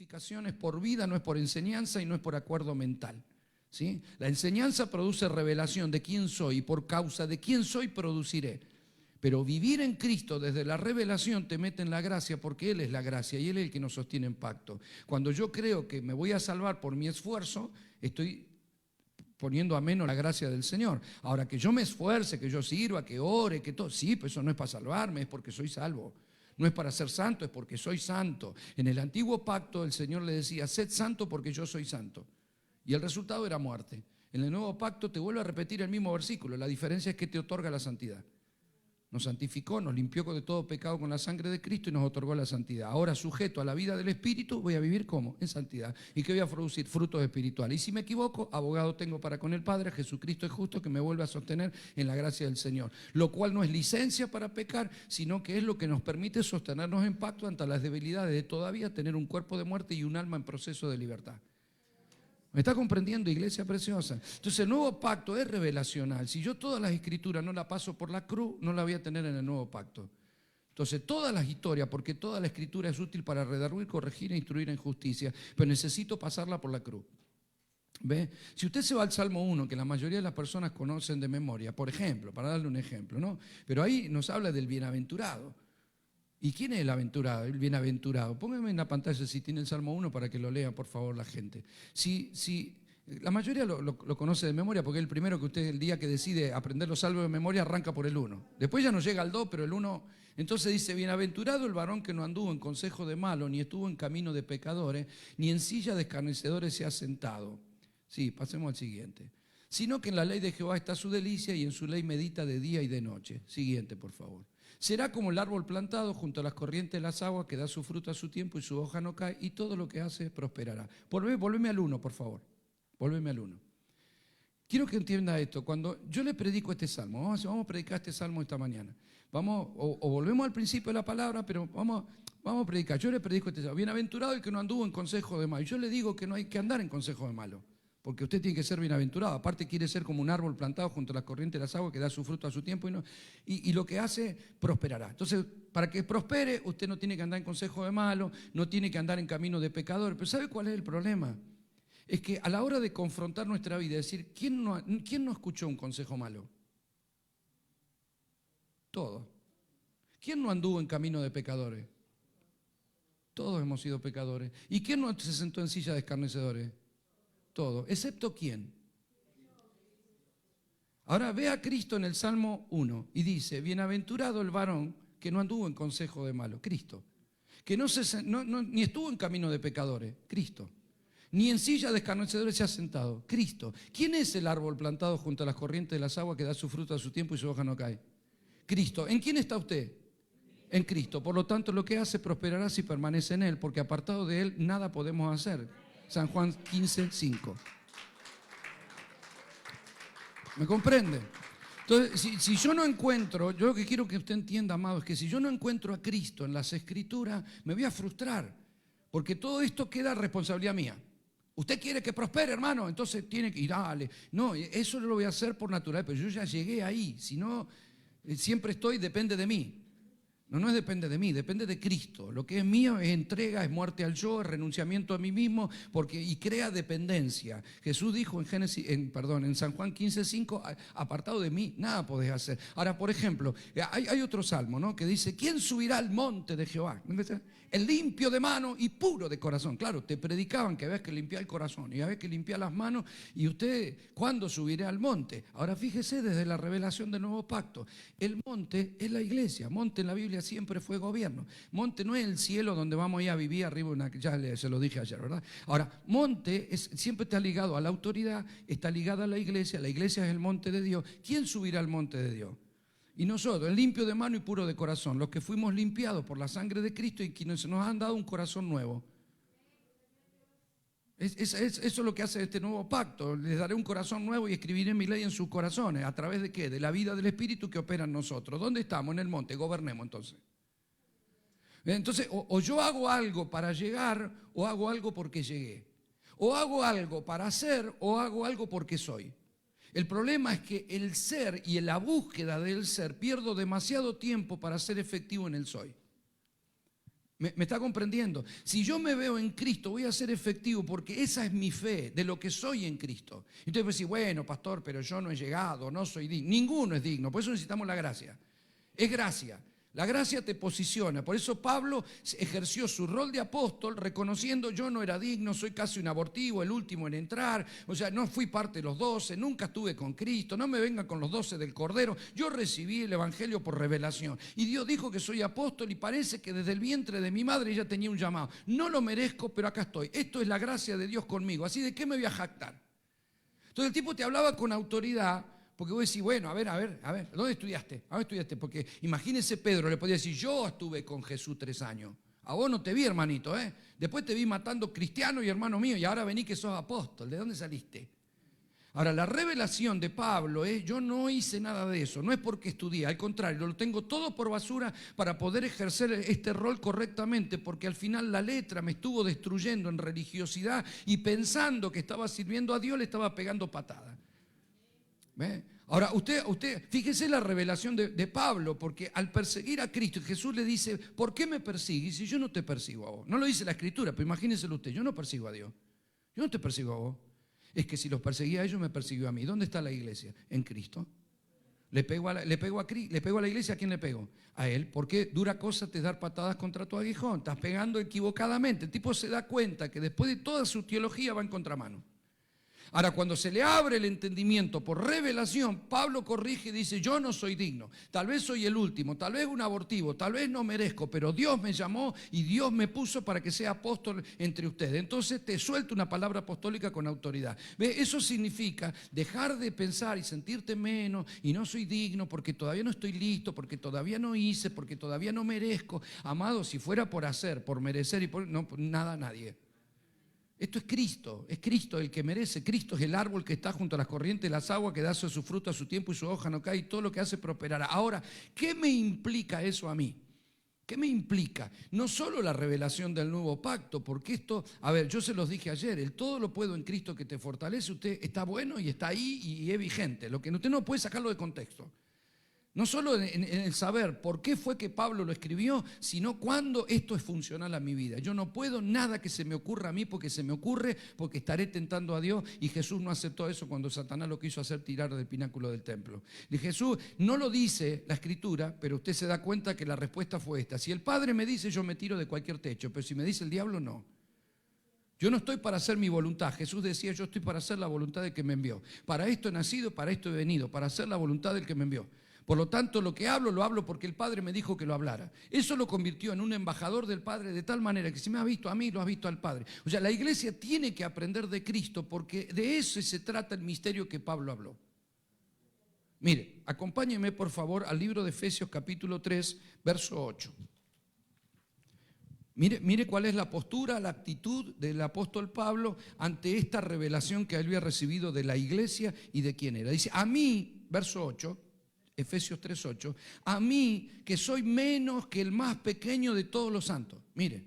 justificación es por vida, no es por enseñanza y no es por acuerdo mental. ¿Sí? La enseñanza produce revelación de quién soy y por causa de quién soy produciré. Pero vivir en Cristo desde la revelación te mete en la gracia porque Él es la gracia y Él es el que nos sostiene en pacto. Cuando yo creo que me voy a salvar por mi esfuerzo, estoy poniendo a menos la gracia del Señor. Ahora, que yo me esfuerce, que yo sirva, que ore, que todo, sí, pues eso no es para salvarme, es porque soy salvo. No es para ser santo, es porque soy santo. En el antiguo pacto el Señor le decía, sed santo porque yo soy santo. Y el resultado era muerte. En el nuevo pacto te vuelve a repetir el mismo versículo. La diferencia es que te otorga la santidad. Nos santificó, nos limpió de todo pecado con la sangre de Cristo y nos otorgó la santidad. Ahora, sujeto a la vida del Espíritu, voy a vivir ¿cómo? En santidad. ¿Y qué voy a producir? Frutos espirituales. Y si me equivoco, abogado tengo para con el Padre, Jesucristo es justo, que me vuelve a sostener en la gracia del Señor. Lo cual no es licencia para pecar, sino que es lo que nos permite sostenernos en pacto ante las debilidades de todavía tener un cuerpo de muerte y un alma en proceso de libertad. ¿Me está comprendiendo, iglesia preciosa? Entonces el nuevo pacto es revelacional. Si yo todas las escrituras no la paso por la cruz, no la voy a tener en el nuevo pacto. Entonces todas las historias, porque toda la escritura es útil para redarguir, corregir e instruir en justicia, pero necesito pasarla por la cruz. ¿Ve? Si usted se va al Salmo 1, que la mayoría de las personas conocen de memoria, por ejemplo, para darle un ejemplo, ¿no? Pero ahí nos habla del bienaventurado. ¿Y quién es el aventurado, el bienaventurado? Póngame en la pantalla si tiene el Salmo 1 para que lo lea, por favor, la gente. La mayoría lo conoce de memoria porque es el primero que usted, el día que decide aprender los salmos de memoria, arranca por el 1. Después ya no llega al 2, pero el 1. Entonces dice, bienaventurado el varón que no anduvo en consejo de malos, ni estuvo en camino de pecadores, ni en silla de escarnecedores se ha sentado. Sí, pasemos al siguiente. Sino que en la ley de Jehová está su delicia y en su ley medita de día y de noche. Siguiente, por favor. Será como el árbol plantado junto a las corrientes de las aguas que da su fruto a su tiempo y su hoja no cae y todo lo que hace prosperará. Volveme al 1, por favor. Volveme al 1. Quiero que entienda esto. Cuando yo le predico este salmo, vamos a predicar este salmo esta mañana. O volvemos al principio de la palabra, pero vamos a predicar. Yo le predico este salmo. Bienaventurado el que no anduvo en consejo de malo. Yo le digo que no hay que andar en consejo de malo. Porque usted tiene que ser bienaventurado. Aparte quiere ser como un árbol plantado junto a las corrientes de las aguas que da su fruto a su tiempo y lo que hace prosperará. Entonces, para que prospere, usted no tiene que andar en consejo de malo, no tiene que andar en camino de pecador. Pero ¿sabe cuál es el problema? Es que a la hora de confrontar nuestra vida, decir, ¿quién no escuchó un consejo malo? Todos. ¿Quién no anduvo en camino de pecadores? Todos hemos sido pecadores. ¿Y quién no se sentó en silla de escarnecedores? Todo, excepto ¿quién? Ahora ve a Cristo en el Salmo 1 y dice, bienaventurado el varón que no anduvo en consejo de malo, Cristo. Que ni estuvo en camino de pecadores, Cristo. Ni en silla de escarnecedores se ha sentado, Cristo. ¿Quién es el árbol plantado junto a las corrientes de las aguas que da su fruto a su tiempo y su hoja no cae? Cristo. ¿En quién está usted? En Cristo. Por lo tanto, lo que hace prosperará si permanece en Él, porque apartado de Él nada podemos hacer. San Juan 15:5. ¿Me comprende? Entonces, si yo no encuentro, yo lo que quiero que usted entienda, amado, es que si yo no encuentro a Cristo en las Escrituras, me voy a frustrar, porque todo esto queda responsabilidad mía. Usted quiere que prospere, hermano, entonces tiene que ir, dale. No, eso lo voy a hacer por naturaleza, pero yo ya llegué ahí, si no, siempre depende de mí. No depende de mí, depende de Cristo. Lo que es mío es entrega, es muerte al yo, es renunciamiento a mí mismo y crea dependencia. Jesús dijo en San Juan 15:5, apartado de mí, nada podés hacer. Ahora, por ejemplo, hay otro salmo, ¿no? Que dice, ¿quién subirá al monte de Jehová? El limpio de mano y puro de corazón. Claro, te predicaban que había que limpiar el corazón y había que limpiar las manos. Y usted, ¿cuándo subiré al monte? Ahora fíjese desde la revelación del nuevo pacto. El monte es la iglesia. Monte en la Biblia siempre fue gobierno. Monte no es el cielo donde vamos a ir a vivir arriba, se lo dije ayer, ¿verdad? Ahora, monte siempre está ligado a la autoridad, está ligado a la iglesia es el monte de Dios. ¿Quién subirá al monte de Dios? Y nosotros, el limpio de mano y puro de corazón, los que fuimos limpiados por la sangre de Cristo y que nos han dado un corazón nuevo. Eso es lo que hace este nuevo pacto. Les daré un corazón nuevo y escribiré mi ley en sus corazones. ¿A través de qué? De la vida del Espíritu que opera en nosotros. ¿Dónde estamos? En el monte. Gobernemos entonces. Entonces, o yo hago algo para llegar, o hago algo porque llegué. O hago algo para hacer, o hago algo porque soy. El problema es que el ser y en la búsqueda del ser pierdo demasiado tiempo para ser efectivo en el soy. ¿Me está comprendiendo? Si yo me veo en Cristo, voy a ser efectivo porque esa es mi fe de lo que soy en Cristo. Entonces pues, decir, bueno, pastor, pero yo no he llegado, no soy digno. Ninguno es digno, por eso necesitamos la gracia. Es gracia. La gracia te posiciona. Por eso Pablo ejerció su rol de apóstol reconociendo yo no era digno, soy casi un abortivo, el último en entrar. O sea, no fui parte de los 12, nunca estuve con Cristo, no me vengan con los 12 del Cordero. Yo recibí el Evangelio por revelación. Y Dios dijo que soy apóstol y parece que desde el vientre de mi madre ya tenía un llamado. No lo merezco, pero acá estoy. Esto es la gracia de Dios conmigo. Así de qué me voy a jactar. Entonces el tipo te hablaba con autoridad. Porque vos decís, bueno, a ver, ¿dónde estudiaste? ¿A dónde estudiaste? Porque imagínese Pedro, le podía decir, yo estuve con Jesús 3 años. A vos no te vi, hermanito, ¿eh? Después te vi matando cristianos y hermano mío, y ahora vení que sos apóstol. ¿De dónde saliste? Ahora, la revelación de Pablo es, yo no hice nada de eso, no es porque estudié, al contrario, lo tengo todo por basura para poder ejercer este rol correctamente, porque al final la letra me estuvo destruyendo en religiosidad y pensando que estaba sirviendo a Dios le estaba pegando patadas. ¿Ve? Ahora, usted, fíjese la revelación de Pablo, porque al perseguir a Cristo, Jesús le dice, ¿por qué me persigues si yo no te persigo a vos? No lo dice la Escritura, pero imagínenselo usted, yo no persigo a Dios, yo no te persigo a vos. Es que si los perseguía a ellos, me persiguió a mí. ¿Dónde está la iglesia? En Cristo. Le pego a la iglesia, ¿a quién le pego? A él, porque dura cosa te dar patadas contra tu aguijón, estás pegando equivocadamente. El tipo se da cuenta que después de toda su teología va en contramano. Ahora, cuando se le abre el entendimiento por revelación, Pablo corrige y dice, yo no soy digno, tal vez soy el último, tal vez un abortivo, tal vez no merezco, pero Dios me llamó y Dios me puso para que sea apóstol entre ustedes. Entonces te suelto una palabra apostólica con autoridad. ¿Ve? Eso significa dejar de pensar y sentirte menos y no soy digno porque todavía no estoy listo, porque todavía no hice, porque todavía no merezco. Amado, si fuera por hacer, por merecer y por no, nada, nadie. Esto es Cristo el que merece. Cristo es el árbol que está junto a las corrientes de las aguas, que da su fruto a su tiempo y su hoja no cae y todo lo que hace prosperará. Ahora, ¿qué me implica eso a mí? ¿Qué me implica? No solo la revelación del nuevo pacto, porque esto, a ver, yo se los dije ayer, el todo lo puedo en Cristo que te fortalece, usted está bueno y está ahí y es vigente. Lo que usted no puede sacarlo de contexto. No solo en el saber por qué fue que Pablo lo escribió, sino cuándo esto es funcional a mi vida. Yo no puedo nada que se me ocurra a mí porque se me ocurre, porque estaré tentando a Dios, y Jesús no aceptó eso cuando Satanás lo quiso hacer tirar del pináculo del templo. Y Jesús no lo dice la Escritura, pero usted se da cuenta que la respuesta fue esta. Si el Padre me dice, yo me tiro de cualquier techo, pero si me dice el diablo, no. Yo no estoy para hacer mi voluntad. Jesús decía, yo estoy para hacer la voluntad del que me envió. Para esto he nacido, para esto he venido, para hacer la voluntad del que me envió. Por lo tanto, lo que hablo, lo hablo porque el Padre me dijo que lo hablara. Eso lo convirtió en un embajador del Padre de tal manera que si me ha visto a mí, lo has visto al Padre. O sea, la iglesia tiene que aprender de Cristo porque de eso se trata el misterio que Pablo habló. Mire, acompáñeme por favor al libro de Efesios capítulo 3, verso 8. Mire cuál es la postura, la actitud del apóstol Pablo ante esta revelación que él había recibido de la iglesia y de quién era. Dice, a mí, verso 8, Efesios 3:8, a mí que soy menos que el más pequeño de todos los santos. Mire,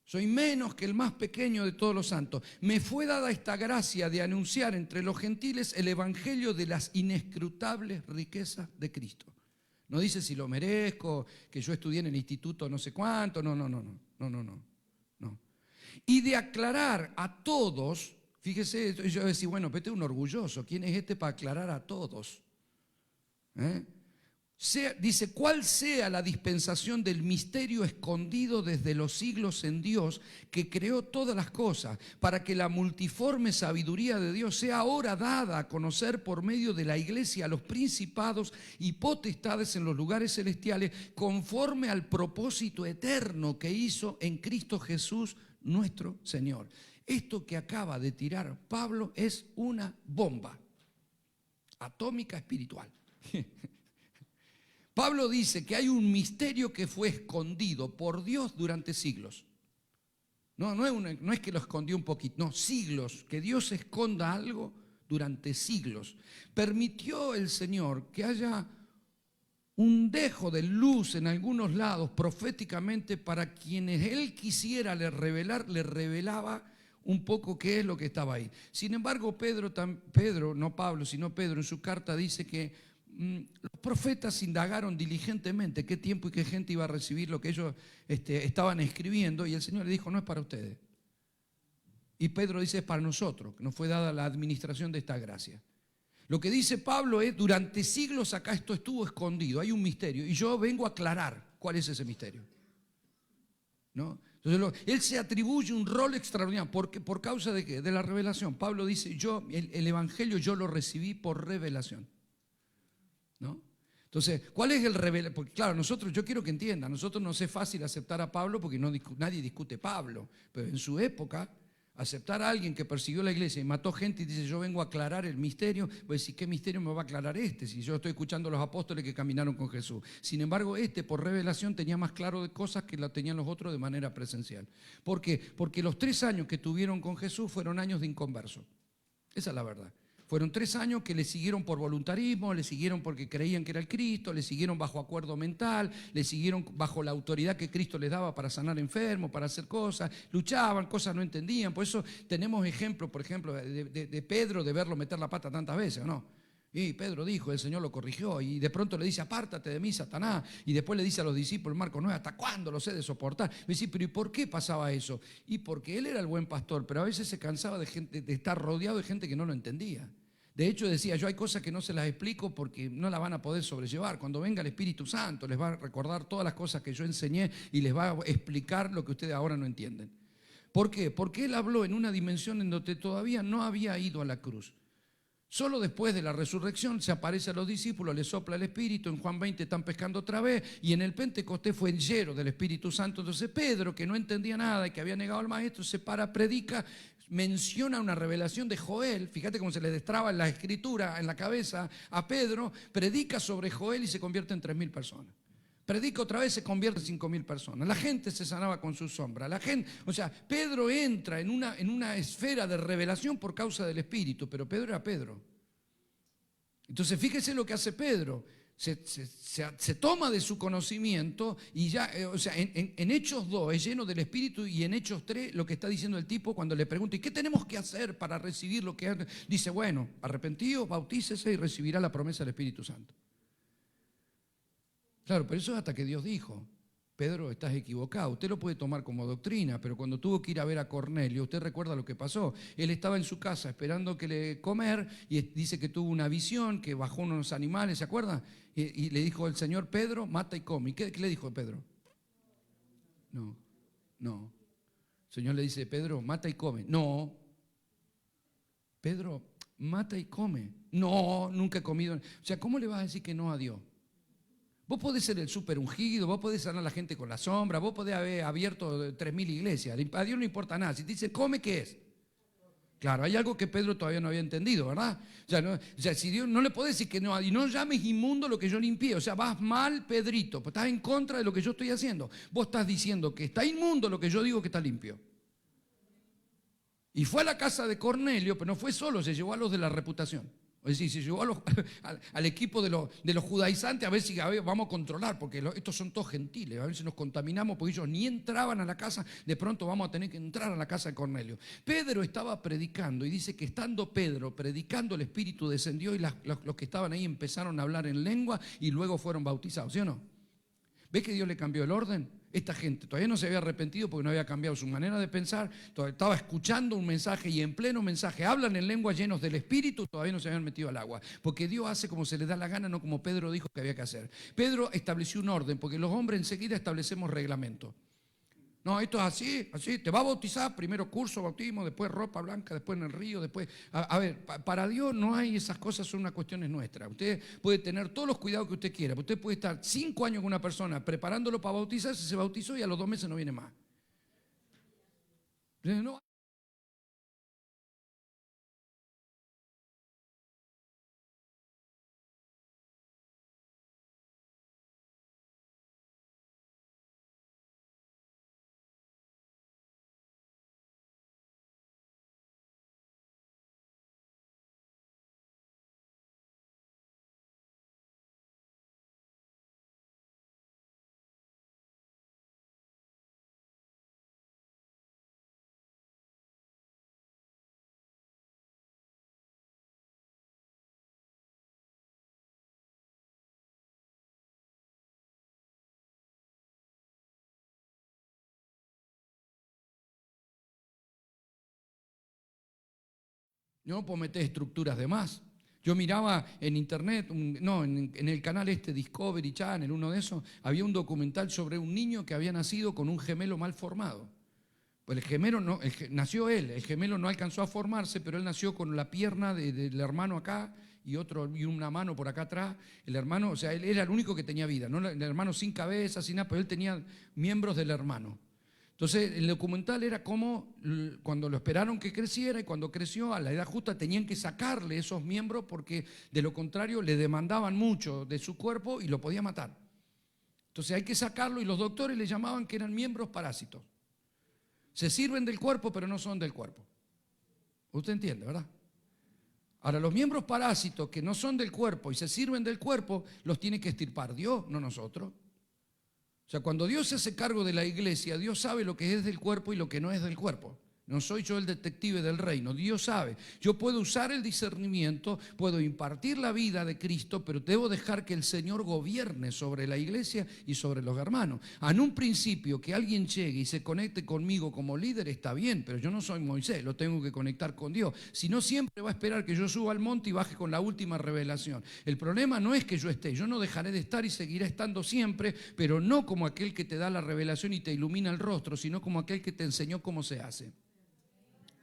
soy menos que el más pequeño de todos los santos. Me fue dada esta gracia de anunciar entre los gentiles el evangelio de las inescrutables riquezas de Cristo. No dice si lo merezco, que yo estudié en el instituto no sé cuánto, no. Y de aclarar a todos, fíjese, yo decía, bueno, pero este es un orgulloso, ¿quién es este para aclarar a todos? Dice, ¿cuál sea la dispensación del misterio escondido desde los siglos en Dios que creó todas las cosas, para que la multiforme sabiduría de Dios sea ahora dada a conocer por medio de la iglesia a los principados y potestades en los lugares celestiales, conforme al propósito eterno que hizo en Cristo Jesús nuestro Señor? Esto que acaba de tirar Pablo es una bomba atómica espiritual. Pablo dice que hay un misterio que fue escondido por Dios durante siglos. No es que lo escondió un poquito, no, siglos, que Dios esconda algo durante siglos. Permitió el Señor que haya un dejo de luz en algunos lados proféticamente para quienes Él quisiera le revelaba un poco qué es lo que estaba ahí. Sin embargo, Pedro, no Pablo, sino Pedro en su carta dice que los profetas indagaron diligentemente qué tiempo y qué gente iba a recibir lo que ellos estaban escribiendo, y el Señor le dijo, no es para ustedes. Y Pedro dice, es para nosotros, que nos fue dada la administración de esta gracia. Lo que dice Pablo es, durante siglos acá esto estuvo escondido, hay un misterio, y yo vengo a aclarar cuál es ese misterio, ¿no? Entonces, él se atribuye un rol extraordinario. ¿Por causa de qué? De la revelación. Pablo dice, el Evangelio yo lo recibí por revelación, ¿no? Entonces, ¿cuál es el revelación? Porque claro, yo quiero que entiendan, nosotros nos es fácil aceptar a Pablo porque nadie discute Pablo, pero en su época, aceptar a alguien que persiguió la iglesia y mató gente y dice, yo vengo a aclarar el misterio, pues decir, ¿qué misterio me va a aclarar este? Si yo estoy escuchando a los apóstoles que caminaron con Jesús. Sin embargo, por revelación tenía más claro de cosas que la tenían los otros de manera presencial. ¿Por qué? Porque los 3 años que tuvieron con Jesús fueron años de inconverso. Esa es la verdad. Fueron 3 años que le siguieron por voluntarismo, le siguieron porque creían que era el Cristo, le siguieron bajo acuerdo mental, le siguieron bajo la autoridad que Cristo les daba para sanar enfermos, para hacer cosas, luchaban, cosas no entendían. Por eso tenemos ejemplos, por ejemplo, de Pedro, de verlo meter la pata tantas veces, ¿o no? Y Pedro dijo, el Señor lo corrigió, y de pronto le dice, apártate de mí, Satanás, y después le dice a los discípulos, Marcos 9, ¿hasta cuándo los he de soportar? Me dice, pero ¿y por qué pasaba eso? Y porque él era el buen pastor, pero a veces se cansaba de estar rodeado de gente que no lo entendía. De hecho decía, yo hay cosas que no se las explico porque no las van a poder sobrellevar. Cuando venga el Espíritu Santo les va a recordar todas las cosas que yo enseñé y les va a explicar lo que ustedes ahora no entienden. ¿Por qué? Porque él habló en una dimensión en donde todavía no había ido a la cruz. Solo después de la resurrección se aparece a los discípulos, les sopla el Espíritu, en Juan 20 están pescando otra vez, y en el Pentecostés fue lleno del Espíritu Santo. Entonces Pedro, que no entendía nada y que había negado al Maestro, se para, predica, menciona una revelación de Joel, fíjate cómo se le destraba en la escritura, en la cabeza a Pedro, predica sobre Joel y se convierte en 3.000 personas. Predica otra vez, se convierte en 5.000 personas. La gente se sanaba con su sombra. La gente, o sea, Pedro entra en una esfera de revelación por causa del Espíritu, pero Pedro era Pedro. Entonces, fíjese lo que hace Pedro. Se toma de su conocimiento y ya, o sea, en Hechos 2 es lleno del Espíritu, y en Hechos 3 lo que está diciendo el tipo cuando le pregunta, ¿y qué tenemos que hacer para recibir lo que dice? Bueno, arrepentíos, bautícese y recibirá la promesa del Espíritu Santo. Claro, pero eso es hasta que Dios dijo, Pedro, estás equivocado. Usted lo puede tomar como doctrina, pero cuando tuvo que ir a ver a Cornelio, usted recuerda lo que pasó. Él estaba en su casa esperando que le comer y dice que tuvo una visión, que bajó unos animales, ¿se acuerda? Y le dijo el Señor, Pedro, mata y come. ¿Y qué le dijo Pedro? No. El Señor le dice, Pedro, mata y come. No. Pedro, mata y come. No, nunca he comido. O sea, ¿cómo le vas a decir que no a Dios? Vos podés ser el súper ungido, vos podés sanar a la gente con la sombra, vos podés haber abierto 3.000 iglesias. A Dios no importa nada. Si te dice, come, ¿qué es? Claro, hay algo que Pedro todavía no había entendido, ¿verdad? O sea, si Dios no le podés decir que no, y no llames inmundo lo que yo limpié. O sea, vas mal, Pedrito, estás en contra de lo que yo estoy haciendo. Vos estás diciendo que está inmundo lo que yo digo que está limpio. Y fue a la casa de Cornelio, pero no fue solo, se llevó a los de la reputación. Es decir, se llevó al equipo de los judaizantes a ver si vamos a controlar, porque estos son todos gentiles, a ver si nos contaminamos, porque ellos ni entraban a la casa, de pronto vamos a tener que entrar a la casa de Cornelio. Pedro estaba predicando y dice que estando Pedro predicando, el Espíritu descendió y los que estaban ahí empezaron a hablar en lengua y luego fueron bautizados, ¿sí o no? ¿Ves que Dios le cambió el orden? Esta gente todavía no se había arrepentido porque no había cambiado su manera de pensar, todavía estaba escuchando un mensaje y en pleno mensaje hablan en lenguas llenos del Espíritu, todavía no se habían metido al agua, porque Dios hace como se le da la gana, no como Pedro dijo que había que hacer. Pedro estableció un orden, porque los hombres enseguida establecemos reglamentos. No, esto es así, te va a bautizar, primero curso, bautismo, después ropa blanca, después en el río, después... A ver, para Dios no hay esas cosas, son unas cuestiones nuestras. Usted puede tener todos los cuidados que usted quiera, usted puede estar 5 años con una persona preparándolo para bautizarse, se bautizó y a los 2 meses no viene más. No, No puedo meter estructuras de más. Yo miraba en internet, en el canal Discovery Channel, uno de esos, había un documental sobre un niño que había nacido con un gemelo mal formado. Pues el gemelo no, nació él, el gemelo no alcanzó a formarse, pero él nació con la pierna del hermano acá y una mano por acá atrás. El hermano, o sea, él era el único que tenía vida, ¿no? El hermano sin cabeza, sin nada, pero él tenía miembros del hermano. Entonces, el documental era como cuando lo esperaron que creciera y cuando creció a la edad justa tenían que sacarle esos miembros porque de lo contrario le demandaban mucho de su cuerpo y lo podía matar. Entonces hay que sacarlo y los doctores le llamaban que eran miembros parásitos. Se sirven del cuerpo pero no son del cuerpo. Usted entiende, ¿verdad? Ahora, los miembros parásitos que no son del cuerpo y se sirven del cuerpo los tiene que extirpar Dios, no nosotros. O sea, cuando Dios se hace cargo de la iglesia, Dios sabe lo que es del cuerpo y lo que no es del cuerpo. No soy yo el detective del reino, Dios sabe. Yo puedo usar el discernimiento, puedo impartir la vida de Cristo, pero debo dejar que el Señor gobierne sobre la iglesia y sobre los hermanos. En un principio, que alguien llegue y se conecte conmigo como líder está bien, pero yo no soy Moisés, lo tengo que conectar con Dios. Si no, siempre va a esperar que yo suba al monte y baje con la última revelación. El problema no es que yo esté, yo no dejaré de estar y seguiré estando siempre, pero no como aquel que te da la revelación y te ilumina el rostro, sino como aquel que te enseñó cómo se hace.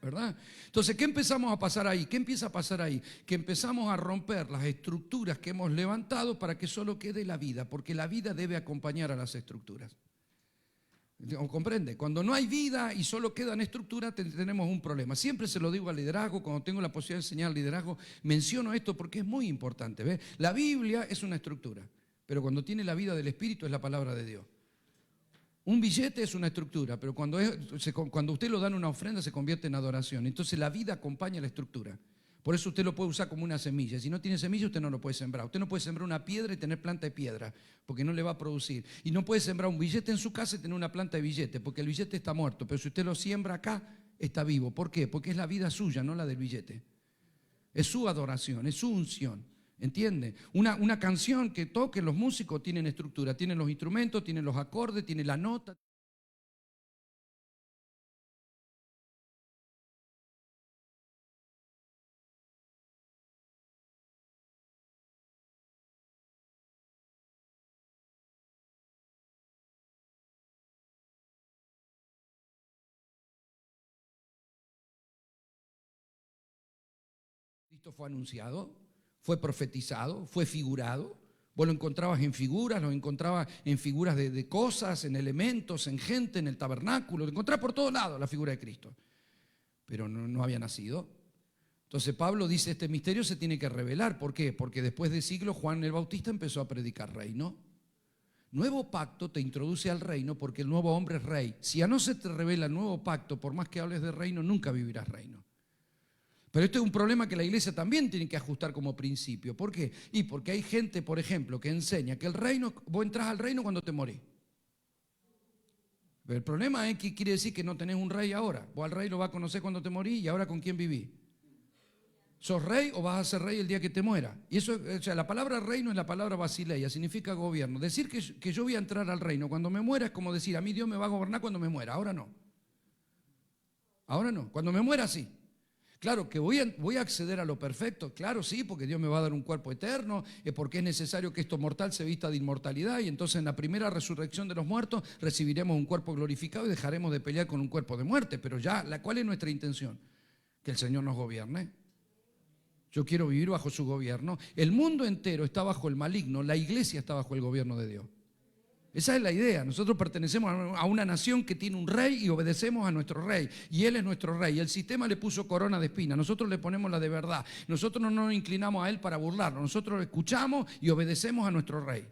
¿Verdad? Entonces, ¿qué empezamos a pasar ahí? ¿Qué empieza a pasar ahí? Que empezamos a romper las estructuras que hemos levantado para que solo quede la vida, porque la vida debe acompañar a las estructuras. ¿Comprende? Cuando no hay vida y solo quedan estructuras, tenemos un problema. Siempre se lo digo al liderazgo, cuando tengo la posibilidad de enseñar liderazgo, menciono esto porque es muy importante. ¿Ves? La Biblia es una estructura, pero cuando tiene la vida del Espíritu es la palabra de Dios. Un billete es una estructura, pero cuando usted lo da en una ofrenda se convierte en adoración. Entonces la vida acompaña la estructura. Por eso usted lo puede usar como una semilla. Si no tiene semilla, usted no lo puede sembrar. Usted no puede sembrar una piedra y tener planta de piedra, porque no le va a producir. Y no puede sembrar un billete en su casa y tener una planta de billete, porque el billete está muerto. Pero si usted lo siembra acá, está vivo. ¿Por qué? Porque es la vida suya, no la del billete. Es su adoración, es su unción. ¿Entiende? Una canción que toquen los músicos tienen estructura, tienen los instrumentos, tienen los acordes, tienen la nota. Cristo fue anunciado, fue profetizado, fue figurado. Vos lo encontrabas en figuras, lo encontrabas en figuras de cosas, en elementos, en gente, en el tabernáculo. Lo encontrás por todos lados la figura de Cristo. Pero no había nacido. Entonces Pablo dice, este misterio se tiene que revelar. ¿Por qué? Porque después de siglos Juan el Bautista empezó a predicar reino. Nuevo pacto te introduce al reino porque el nuevo hombre es rey. Si ya no se te revela el nuevo pacto, por más que hables de reino, nunca vivirás reino. Pero esto es un problema que la iglesia también tiene que ajustar como principio. ¿Por qué? Y porque hay gente, por ejemplo, que enseña que el reino, vos entras al reino cuando te morís. Pero el problema es que quiere decir que no tenés un rey ahora. Vos al rey lo vas a conocer cuando te morís y ahora con quién vivís. ¿Sos rey o vas a ser rey el día que te muera? Y eso, o sea, la palabra reino es la palabra basileia, significa gobierno. Decir que yo voy a entrar al reino cuando me muera es como decir, a mí Dios me va a gobernar cuando me muera. Ahora no. Ahora no. Cuando me muera sí. Claro, que voy a acceder a lo perfecto, claro, sí, porque Dios me va a dar un cuerpo eterno, porque es necesario que esto mortal se vista de inmortalidad y entonces en la primera resurrección de los muertos recibiremos un cuerpo glorificado y dejaremos de pelear con un cuerpo de muerte. Pero ya, ¿cuál es nuestra intención? Que el Señor nos gobierne. Yo quiero vivir bajo su gobierno. El mundo entero está bajo el maligno, la iglesia está bajo el gobierno de Dios. Esa es la idea. Nosotros pertenecemos a una nación que tiene un rey y obedecemos a nuestro rey. Y él es nuestro rey. El sistema le puso corona de espina. Nosotros le ponemos la de verdad. Nosotros no nos inclinamos a él para burlarnos. Nosotros lo escuchamos y obedecemos a nuestro rey.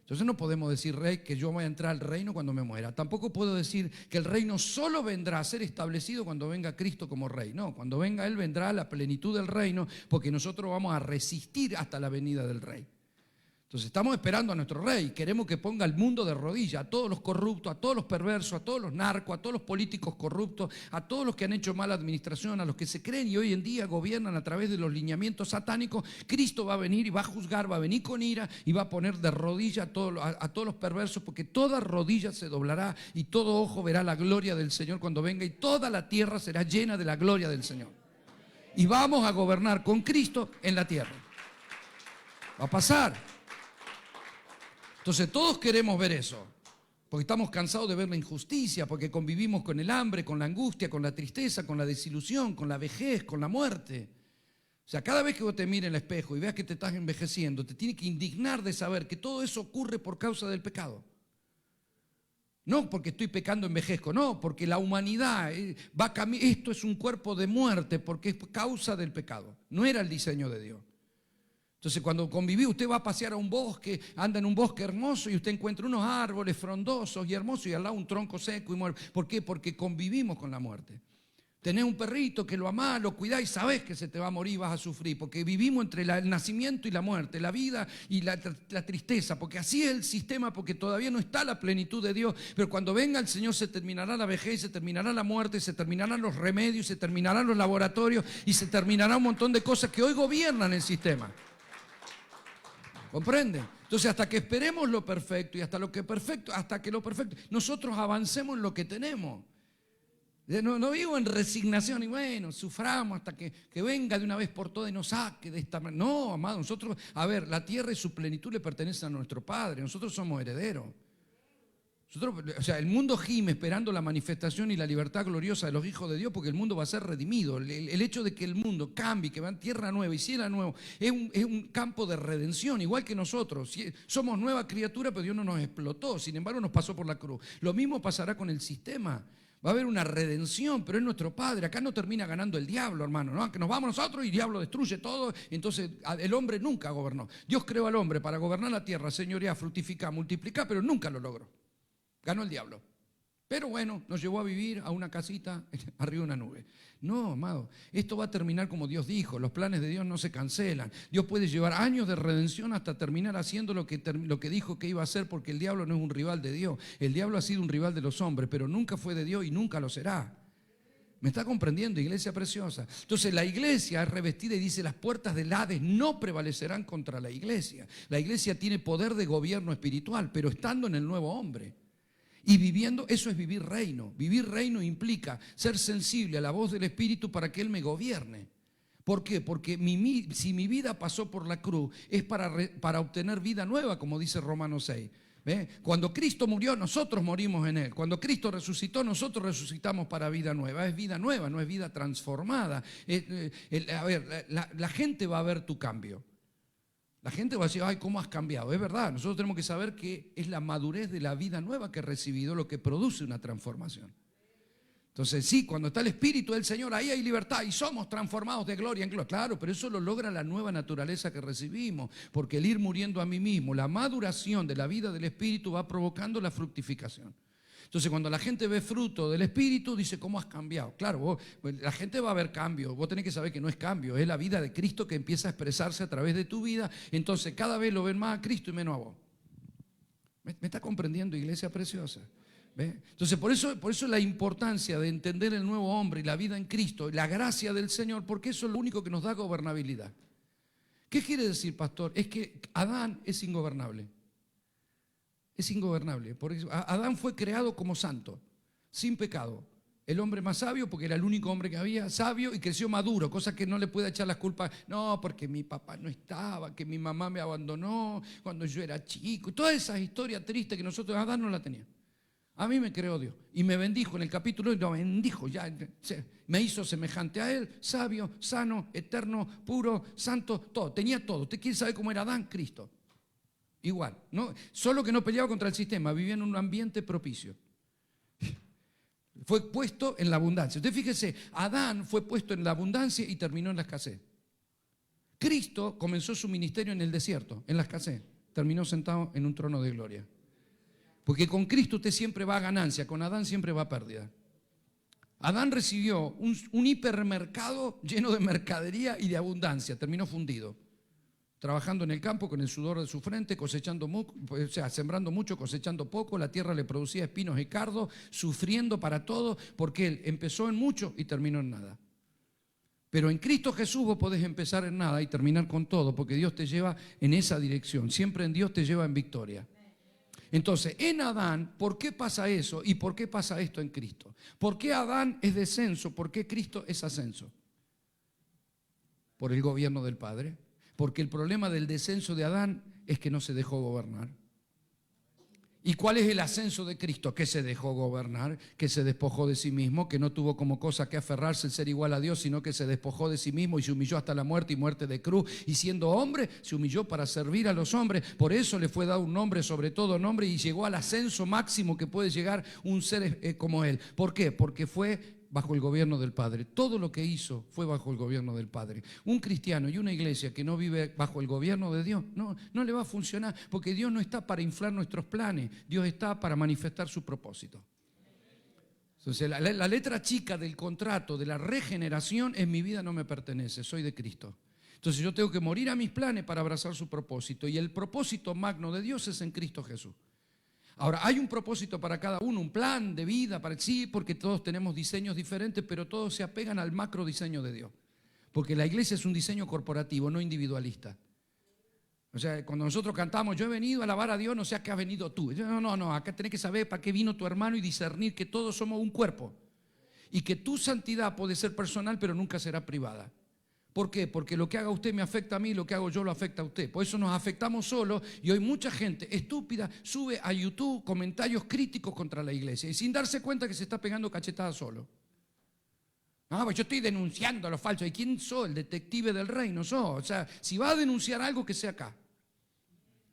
Entonces no podemos decir, rey, que yo voy a entrar al reino cuando me muera. Tampoco puedo decir que el reino solo vendrá a ser establecido cuando venga Cristo como rey. No, cuando venga él vendrá a la plenitud del reino porque nosotros vamos a resistir hasta la venida del rey. Entonces estamos esperando a nuestro rey, queremos que ponga al mundo de rodillas, a todos los corruptos, a todos los perversos, a todos los narcos, a todos los políticos corruptos, a todos los que han hecho mala administración, a los que se creen y hoy en día gobiernan a través de los lineamientos satánicos. Cristo va a venir y va a juzgar, va a venir con ira y va a poner de rodillas a todos los perversos, porque toda rodilla se doblará y todo ojo verá la gloria del Señor cuando venga y toda la tierra será llena de la gloria del Señor. y vamos a gobernar con Cristo en la tierra. Va a pasar. Entonces todos queremos ver eso, porque estamos cansados de ver la injusticia, porque convivimos con el hambre, con la angustia, con la tristeza, con la desilusión, con la vejez, con la muerte. O sea, cada vez que vos te mires en el espejo y veas que te estás envejeciendo, te tiene que indignar de saber que todo eso ocurre por causa del pecado. No porque estoy pecando envejezco, no, porque la humanidad va a cambiar. Esto es un cuerpo de muerte porque es causa del pecado. No era el diseño de Dios. Entonces cuando conviví, usted va a pasear a un bosque, anda en un bosque hermoso y usted encuentra unos árboles frondosos y hermosos y al lado un tronco seco y muerto. ¿Por qué? Porque convivimos con la muerte. Tenés un perrito que lo amás, lo cuidás y sabés que se te va a morir, vas a sufrir, porque vivimos entre el nacimiento y la muerte, la vida y la tristeza, porque así es el sistema, porque todavía no está la plenitud de Dios, pero cuando venga el Señor se terminará la vejez, se terminará la muerte, se terminarán los remedios, se terminarán los laboratorios y se terminará un montón de cosas que hoy gobiernan el sistema. ¿Comprenden? Entonces hasta que esperemos lo perfecto y hasta que lo perfecto, nosotros avancemos en lo que tenemos. No vivo en resignación y bueno, suframos hasta que venga de una vez por todas y nos saque de esta manera. No, amado, nosotros, a ver, la tierra y su plenitud le pertenecen a nuestro Padre, nosotros somos herederos. O sea, el mundo gime esperando la manifestación y la libertad gloriosa de los hijos de Dios porque el mundo va a ser redimido. El hecho de que el mundo cambie, que va en tierra nueva y cielo nuevo, es un campo de redención, igual que nosotros. Somos nueva criatura, pero Dios no nos explotó, sin embargo nos pasó por la cruz. Lo mismo pasará con el sistema. Va a haber una redención, pero es nuestro Padre. Acá no termina ganando el diablo, hermano, ¿no? Que nos vamos nosotros y el diablo destruye todo. Entonces el hombre nunca gobernó. Dios creó al hombre para gobernar la tierra, señorear, fructificar, multiplicar, pero nunca lo logró. Ganó el diablo. Pero bueno, nos llevó a vivir a una casita arriba de una nube. No, amado, esto va a terminar como Dios dijo. Los planes de Dios no se cancelan. Dios puede llevar años de redención hasta terminar haciendo lo que dijo que iba a hacer, porque el diablo no es un rival de Dios. El diablo ha sido un rival de los hombres, pero nunca fue de Dios y nunca lo será. ¿Me está comprendiendo, iglesia preciosa? Entonces la iglesia es revestida y dice: las puertas del Hades no prevalecerán contra la iglesia. La iglesia tiene poder de gobierno espiritual, pero estando en el nuevo hombre. Y viviendo, eso es vivir reino. Vivir reino implica ser sensible a la voz del Espíritu para que Él me gobierne. ¿Por qué? Porque si mi vida pasó por la cruz es para obtener vida nueva, como dice Romanos 6. ¿Ve? Cuando Cristo murió, nosotros morimos en Él. Cuando Cristo resucitó, nosotros resucitamos para vida nueva. Es vida nueva, no es vida transformada. La gente va a ver tu cambio. La gente va a decir: ay, ¿cómo has cambiado? Es verdad, nosotros tenemos que saber que es la madurez de la vida nueva que he recibido lo que produce una transformación. Entonces sí, cuando está el Espíritu del Señor, ahí hay libertad y somos transformados de gloria en gloria. Claro, pero eso lo logra la nueva naturaleza que recibimos, porque el ir muriendo a mí mismo, la maduración de la vida del Espíritu va provocando la fructificación. Entonces cuando la gente ve fruto del Espíritu, dice: ¿cómo has cambiado? Claro, la gente va a ver cambio. Vos tenés que saber que no es cambio, es la vida de Cristo que empieza a expresarse a través de tu vida. Entonces cada vez lo ven más a Cristo y menos a vos. ¿Me está comprendiendo, iglesia preciosa? ¿Ve? Entonces por eso la importancia de entender el nuevo hombre y la vida en Cristo, la gracia del Señor, porque eso es lo único que nos da gobernabilidad. ¿Qué quiere decir, pastor? Es que Adán es ingobernable. Es ingobernable. Porque Adán fue creado como santo, sin pecado. El hombre más sabio, porque era el único hombre que había, sabio, y creció maduro, cosa que no le puede echar las culpas. No, porque mi papá no estaba, que mi mamá me abandonó cuando yo era chico. Todas esas historias tristes que nosotros, Adán no la tenía. A mí me creó Dios y me bendijo en el capítulo 1, me bendijo, ya me hizo semejante a Él, sabio, sano, eterno, puro, santo, todo. Tenía todo. ¿Usted quiere saber cómo era Adán? Cristo. Igual, ¿no? Solo que no peleaba contra el sistema, vivía en un ambiente propicio. Fue puesto en la abundancia. Usted fíjese, Adán fue puesto en la abundancia y terminó en la escasez. Cristo comenzó su ministerio en el desierto, en la escasez. Terminó sentado en un trono de gloria. Porque con Cristo usted siempre va a ganancia, con Adán siempre va a pérdida. Adán recibió un hipermercado lleno de mercadería y de abundancia, terminó fundido. Trabajando en el campo con el sudor de su frente, cosechando sembrando mucho, cosechando poco, la tierra le producía espinos y cardos, sufriendo para todo, porque él empezó en mucho y terminó en nada. Pero en Cristo Jesús vos podés empezar en nada y terminar con todo, porque Dios te lleva en esa dirección. Siempre en Dios te lleva en victoria. Entonces, en Adán, ¿por qué pasa eso? ¿Y por qué pasa esto en Cristo? ¿Por qué Adán es descenso? ¿Por qué Cristo es ascenso? por el gobierno del Padre. Porque el problema del descenso de Adán es que no se dejó gobernar. ¿Y cuál es el ascenso de Cristo? Que se dejó gobernar, que se despojó de sí mismo, que no tuvo como cosa que aferrarse el ser igual a Dios, sino que se despojó de sí mismo y se humilló hasta la muerte y muerte de cruz. Y siendo hombre, se humilló para servir a los hombres. Por eso le fue dado un nombre sobre todo nombre y llegó al ascenso máximo que puede llegar un ser como él. ¿Por qué? Porque fue bajo el gobierno del Padre. Todo lo que hizo fue bajo el gobierno del Padre. Un cristiano y una iglesia que no vive bajo el gobierno de Dios, no le va a funcionar, porque Dios no está para inflar nuestros planes, Dios está para manifestar su propósito. Entonces, la letra chica del contrato de la regeneración es: mi vida no me pertenece, soy de Cristo. Entonces yo tengo que morir a mis planes para abrazar su propósito, y el propósito magno de Dios es en Cristo Jesús. Ahora, hay un propósito para cada uno, un plan de vida para sí, porque todos tenemos diseños diferentes, pero todos se apegan al macro diseño de Dios. Porque la iglesia es un diseño corporativo, no individualista. O sea, cuando nosotros cantamos, yo he venido a alabar a Dios, no sé a qué has venido tú. No, acá tenés que saber para qué vino tu hermano y discernir que todos somos un cuerpo. Y que tu santidad puede ser personal, pero nunca será privada. ¿Por qué? Porque lo que haga usted me afecta a mí, lo que hago yo lo afecta a usted. Por eso nos afectamos solos, y hoy mucha gente estúpida sube a YouTube comentarios críticos contra la iglesia y sin darse cuenta que se está pegando cachetadas solo. Pues yo estoy denunciando lo falso. ¿Y quién soy? El detective del reino soy. O sea, si va a denunciar algo, que sea acá,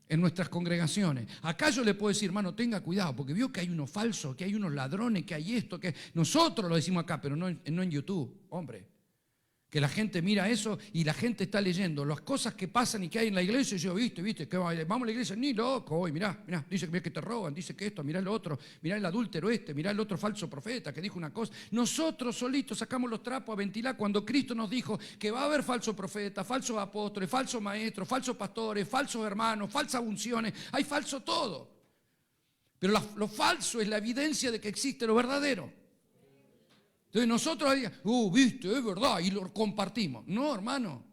en nuestras congregaciones. Acá yo le puedo decir: hermano, tenga cuidado, porque vio que hay unos falsos, que hay unos ladrones, que hay esto, que nosotros lo decimos acá, pero no en YouTube, hombre. Que la gente mira eso y la gente está leyendo las cosas que pasan y que hay en la iglesia. Y yo, viste, que vamos a la iglesia, ni loco hoy, mirá, dice que te roban, dice que esto, mirá el otro, mirá el adúltero mirá el otro falso profeta que dijo una cosa. Nosotros solitos sacamos los trapos a ventilar cuando Cristo nos dijo que va a haber falsos profetas, falsos apóstoles, falsos maestros, falsos pastores, falsos hermanos, falsas unciones, hay falso todo. Pero lo falso es la evidencia de que existe lo verdadero. Entonces nosotros viste, es verdad, y lo compartimos. No, hermano,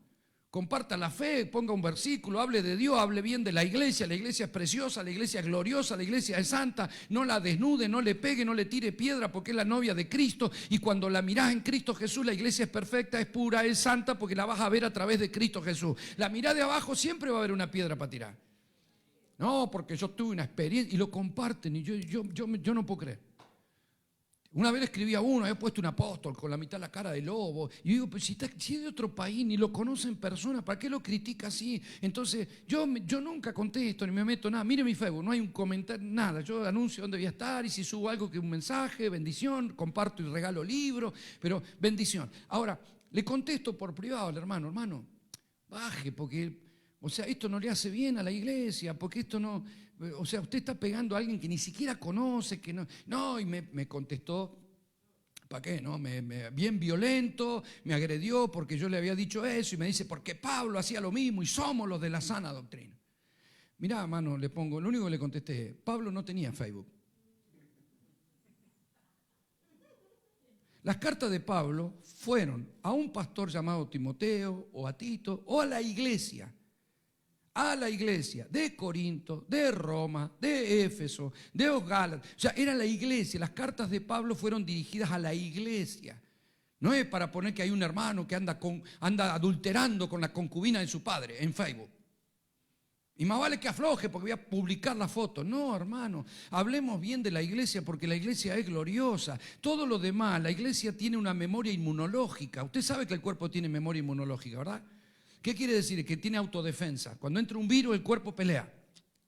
comparta la fe, ponga un versículo, hable de Dios, hable bien de la iglesia es preciosa, la iglesia es gloriosa, la iglesia es santa, no la desnude, no le pegue, no le tire piedra, porque es la novia de Cristo, y cuando la mirás en Cristo Jesús, la iglesia es perfecta, es pura, es santa, porque la vas a ver a través de Cristo Jesús. La mirá de abajo, siempre va a haber una piedra para tirar. No, porque yo tuve una experiencia, y lo comparten, y yo no puedo creer. Una vez le escribí a uno, había puesto un apóstol con la mitad de la cara de lobo. Y yo digo, pues si es de otro país, ni lo conoce en persona, ¿para qué lo critica así? Entonces, yo nunca contesto, ni me meto nada. Mire mi Facebook, no hay un comentario, nada. Yo anuncio dónde voy a estar, y si subo algo, que un mensaje, bendición, comparto y regalo libros, pero bendición. Ahora, le contesto por privado al hermano, baje, porque, o sea, esto no le hace bien a la iglesia, porque esto no... O sea, usted está pegando a alguien que ni siquiera conoce, que no, y me contestó, ¿para qué? No? Bien violento, me agredió porque yo le había dicho eso, y me dice, porque Pablo hacía lo mismo y somos los de la sana doctrina. Mirá, hermano, le pongo, lo único que le contesté es: Pablo no tenía Facebook. Las cartas de Pablo fueron a un pastor llamado Timoteo, o a Tito, o a la iglesia de Corinto, de Roma, de Éfeso, de Gálatas. O sea, era la iglesia. Las cartas de Pablo fueron dirigidas a la iglesia. No es para poner que hay un hermano que anda adulterando con la concubina de su padre en Facebook. Y más vale que afloje porque voy a publicar la foto. No, hermano, hablemos bien de la iglesia, porque la iglesia es gloriosa. Todo lo demás, la iglesia tiene una memoria inmunológica. Usted sabe que el cuerpo tiene memoria inmunológica, ¿verdad? ¿Qué quiere decir? Que tiene autodefensa. Cuando entra un virus, el cuerpo pelea,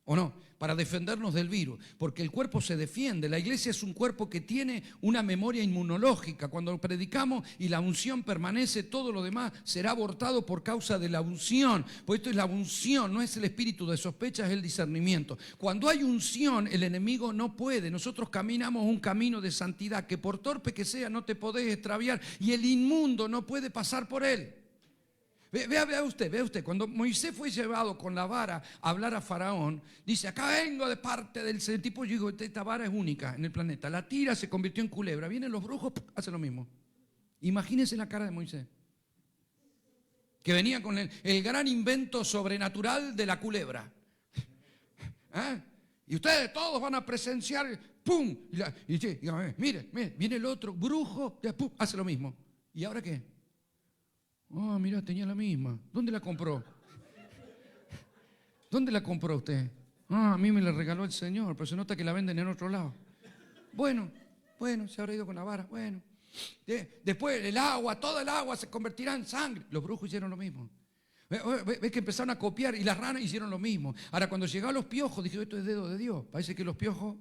¿o no? Para defendernos del virus, porque el cuerpo se defiende. La iglesia es un cuerpo que tiene una memoria inmunológica. Cuando predicamos y la unción permanece, todo lo demás será abortado por causa de la unción. Pues esto es la unción, no es el espíritu de sospecha, es el discernimiento. Cuando hay unción, el enemigo no puede. Nosotros caminamos un camino de santidad que, por torpe que sea, no te podés extraviar, y el inmundo no puede pasar por él. Vea usted, cuando Moisés fue llevado con la vara a hablar a Faraón, dice: acá vengo de parte del tipo. Yo digo, esta vara es única en el planeta. La tira, se convirtió en culebra. Vienen los brujos, hace lo mismo. Imagínense la cara de Moisés, que venía con el gran invento sobrenatural de la culebra. Y ustedes todos van a presenciar, ¡pum! Y mire, viene el otro brujo, ¡pum! Hace lo mismo. ¿Y ahora qué? Ah, mira, tenía la misma. ¿Dónde la compró? ¿Dónde la compró usted? Ah, a mí me la regaló el Señor, pero se nota que la venden en otro lado. Bueno, se habrá ido con la vara. Bueno. Después el agua, toda el agua se convertirá en sangre. Los brujos hicieron lo mismo. ¿Ves que empezaron a copiar y las ranas hicieron lo mismo? Ahora, cuando llegaron los piojos, dije, esto es dedo de Dios. Parece que los piojos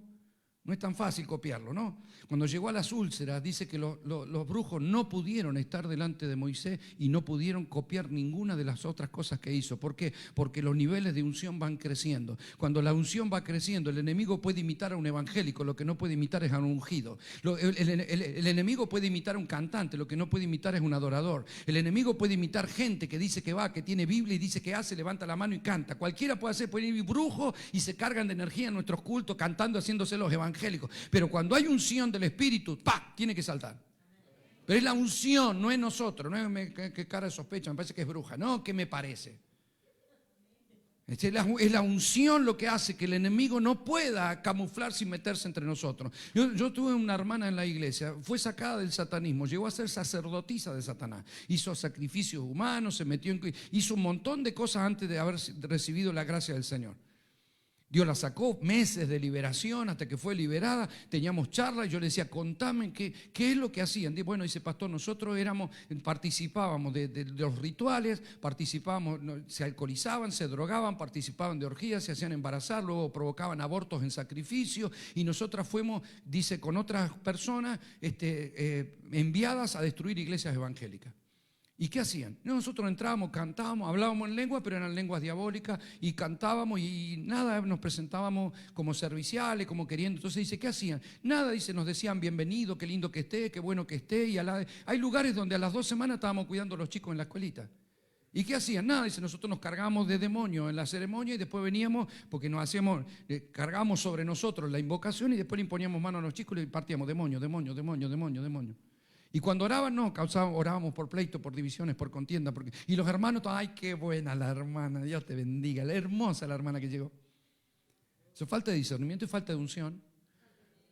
no es tan fácil copiarlo, ¿no? Cuando llegó a las úlceras, dice que los brujos no pudieron estar delante de Moisés y no pudieron copiar ninguna de las otras cosas que hizo. ¿Por qué? Porque los niveles de unción van creciendo. Cuando la unción va creciendo, el enemigo puede imitar a un evangélico, lo que no puede imitar es a un ungido. El enemigo puede imitar a un cantante, lo que no puede imitar es un adorador. El enemigo puede imitar gente que dice que va, que tiene Biblia y dice que hace, levanta la mano y canta. Cualquiera puede hacer, puede ir brujos y se cargan de energía en nuestros cultos cantando, haciéndose los evangélicos. Pero cuando hay unción del Espíritu, ¡pah!, tiene que saltar. Pero es la unción, no es nosotros. No es que cara de sospecha, me parece que es bruja. No, ¿qué me parece? Es la unción lo que hace que el enemigo no pueda camuflarse y meterse entre nosotros. Yo tuve una hermana en la iglesia, fue sacada del satanismo, llegó a ser sacerdotisa de Satanás. Hizo sacrificios humanos, hizo un montón de cosas antes de haber recibido la gracia del Señor. Dios la sacó, meses de liberación hasta que fue liberada, teníamos charlas y yo le decía, contame qué es lo que hacían. Bueno, dice, pastor, nosotros participábamos de los rituales, se alcoholizaban, se drogaban, participaban de orgías, se hacían embarazar, luego provocaban abortos en sacrificio y nosotras fuimos, dice, con otras personas enviadas a destruir iglesias evangélicas. ¿Y qué hacían? Nosotros entrábamos, cantábamos, hablábamos en lengua, pero eran lenguas diabólicas, y cantábamos y nada, nos presentábamos como serviciales, como queriendo. Entonces dice, ¿qué hacían? Nada, dice, nos decían bienvenido, qué lindo que esté, qué bueno que esté. Y hay lugares donde a las 2 semanas estábamos cuidando a los chicos en la escuelita. ¿Y qué hacían? Nada, dice, nosotros nos cargamos de demonios en la ceremonia y después veníamos, porque cargamos sobre nosotros la invocación y después le imponíamos mano a los chicos y le partíamos demonio. Y cuando oraban, no, orábamos por pleito, por divisiones, por contienda. Y los hermanos, ay, qué buena la hermana, Dios te bendiga, la hermosa la hermana que llegó. Eso es falta de discernimiento y falta de unción.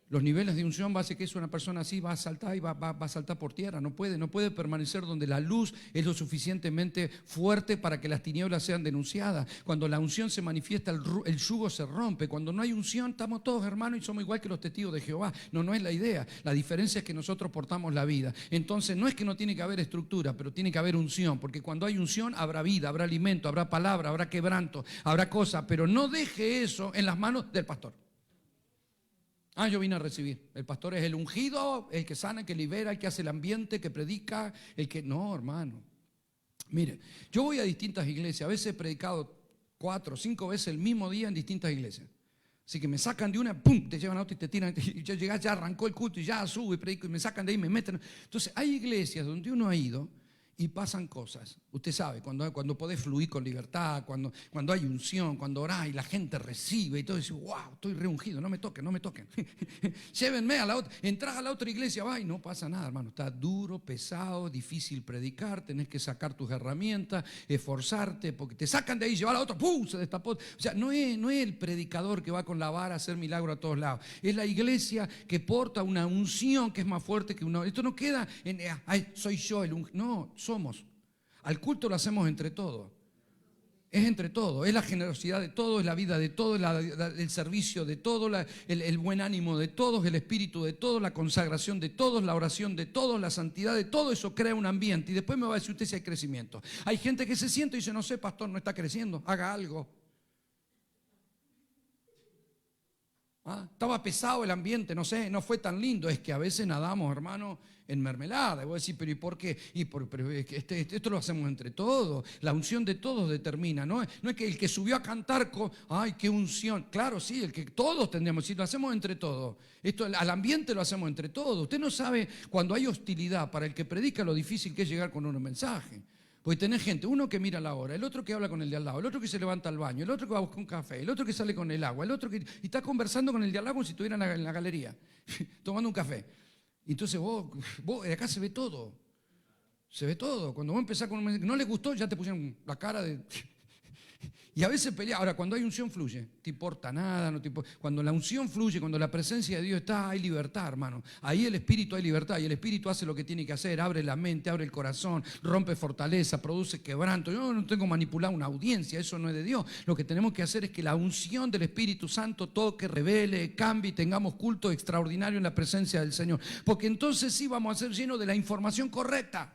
Los niveles de unción va a hacer que una persona así va a saltar y va a saltar por tierra. No puede permanecer donde la luz es lo suficientemente fuerte para que las tinieblas sean denunciadas. Cuando la unción se manifiesta, el yugo se rompe. Cuando no hay unción, estamos todos hermanos y somos igual que los testigos de Jehová. No es la idea. La diferencia es que nosotros portamos la vida. Entonces no es que no tiene que haber estructura, pero tiene que haber unción. Porque cuando hay unción habrá vida, habrá alimento, habrá palabra, habrá quebranto, habrá cosas. Pero no deje eso en las manos del pastor. Yo vine a recibir. El pastor es el ungido, el que sana, el que libera, el que hace el ambiente, que predica, el que... No, hermano. Mire, yo voy a distintas iglesias. A veces he predicado 4 o 5 veces el mismo día en distintas iglesias. Así que me sacan de una, ¡pum!, te llevan a otra y te tiran. Y ya llegas, ya arrancó el culto y ya subo y predico y me sacan de ahí y me meten. Entonces hay iglesias donde uno ha ido y pasan cosas. Usted sabe, cuando podés fluir con libertad, cuando hay unción, cuando orás y la gente recibe y todo, y dice, wow, estoy reungido, no me toquen. Llévenme a la otra. Entrás a la otra iglesia, va y no pasa nada, hermano. Está duro, pesado, difícil predicar, tenés que sacar tus herramientas, esforzarte, porque te sacan de ahí, llevar a la otra, ¡pum!, se destapó. O sea, no es el predicador que va con la vara a hacer milagro a todos lados. Es la iglesia que porta una unción que es más fuerte que uno. Esto no queda en, soy yo el ungido. No, somos. Al culto lo hacemos entre todos. Es entre todos. Es la generosidad de todos, es la vida de todos, el servicio de todos, el buen ánimo de todos, el espíritu de todos, la consagración de todos, la oración de todos, la santidad de todo. Eso crea un ambiente. Y después me va a decir usted si hay crecimiento. Hay gente que se siente y dice, no sé, pastor, no está creciendo, haga algo. Estaba pesado el ambiente, no sé, no fue tan lindo. Es que a veces nadamos, hermano, en mermelada. Y voy a decir, pero ¿y por qué? Pero esto lo hacemos entre todos. La unción de todos determina. No es que el que subió a cantar ¡ay, qué unción! Claro, sí, el que todos tendríamos. Si lo hacemos entre todos. Esto al ambiente lo hacemos entre todos. Usted no sabe cuando hay hostilidad para el que predica lo difícil que es llegar con un mensaje. Porque tenés gente, uno que mira la hora, el otro que habla con el de al lado, el otro que se levanta al baño, el otro que va a buscar un café, el otro que sale con el agua, el otro que y está conversando con el de al lado como si estuviera en la galería, tomando un café. Y entonces vos, de acá se ve todo. Se ve todo. Cuando vos empezás con un mensaje, no les gustó, ya te pusieron la cara de... Y a veces pelea. Ahora, cuando hay unción fluye, no te importa nada, cuando la unción fluye, cuando la presencia de Dios está, hay libertad, hermano. Ahí el Espíritu hay libertad y el Espíritu hace lo que tiene que hacer, abre la mente, abre el corazón, rompe fortaleza, produce quebranto. Yo no tengo manipulado una audiencia, eso no es de Dios. Lo que tenemos que hacer es que la unción del Espíritu Santo toque, revele, cambie y tengamos culto extraordinario en la presencia del Señor. Porque entonces sí vamos a ser llenos de la información correcta.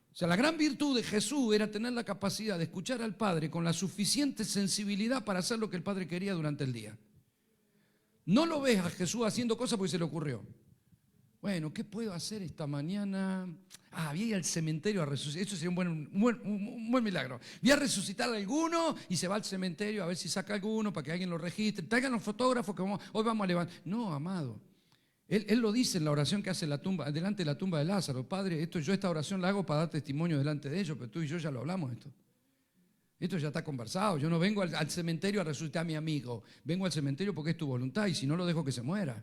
O sea, la gran virtud de Jesús era tener la capacidad de escuchar al Padre con la suficiente sensibilidad para hacer lo que el Padre quería durante el día. No lo ves a Jesús haciendo cosas porque se le ocurrió. Bueno, ¿qué puedo hacer esta mañana? Voy a ir al cementerio a resucitar. Eso sería un buen milagro. Voy a resucitar a alguno y se va al cementerio a ver si saca alguno para que alguien lo registre. Traigan los fotógrafos que hoy vamos a levantar. No, amado. Él lo dice en la oración que hace en la tumba, delante de la tumba de Lázaro. Padre, yo esta oración la hago para dar testimonio delante de ellos, pero tú y yo ya lo hablamos esto. Esto ya está conversado. Yo no vengo al cementerio a resucitar a mi amigo. Vengo al cementerio porque es tu voluntad y si no lo dejo que se muera.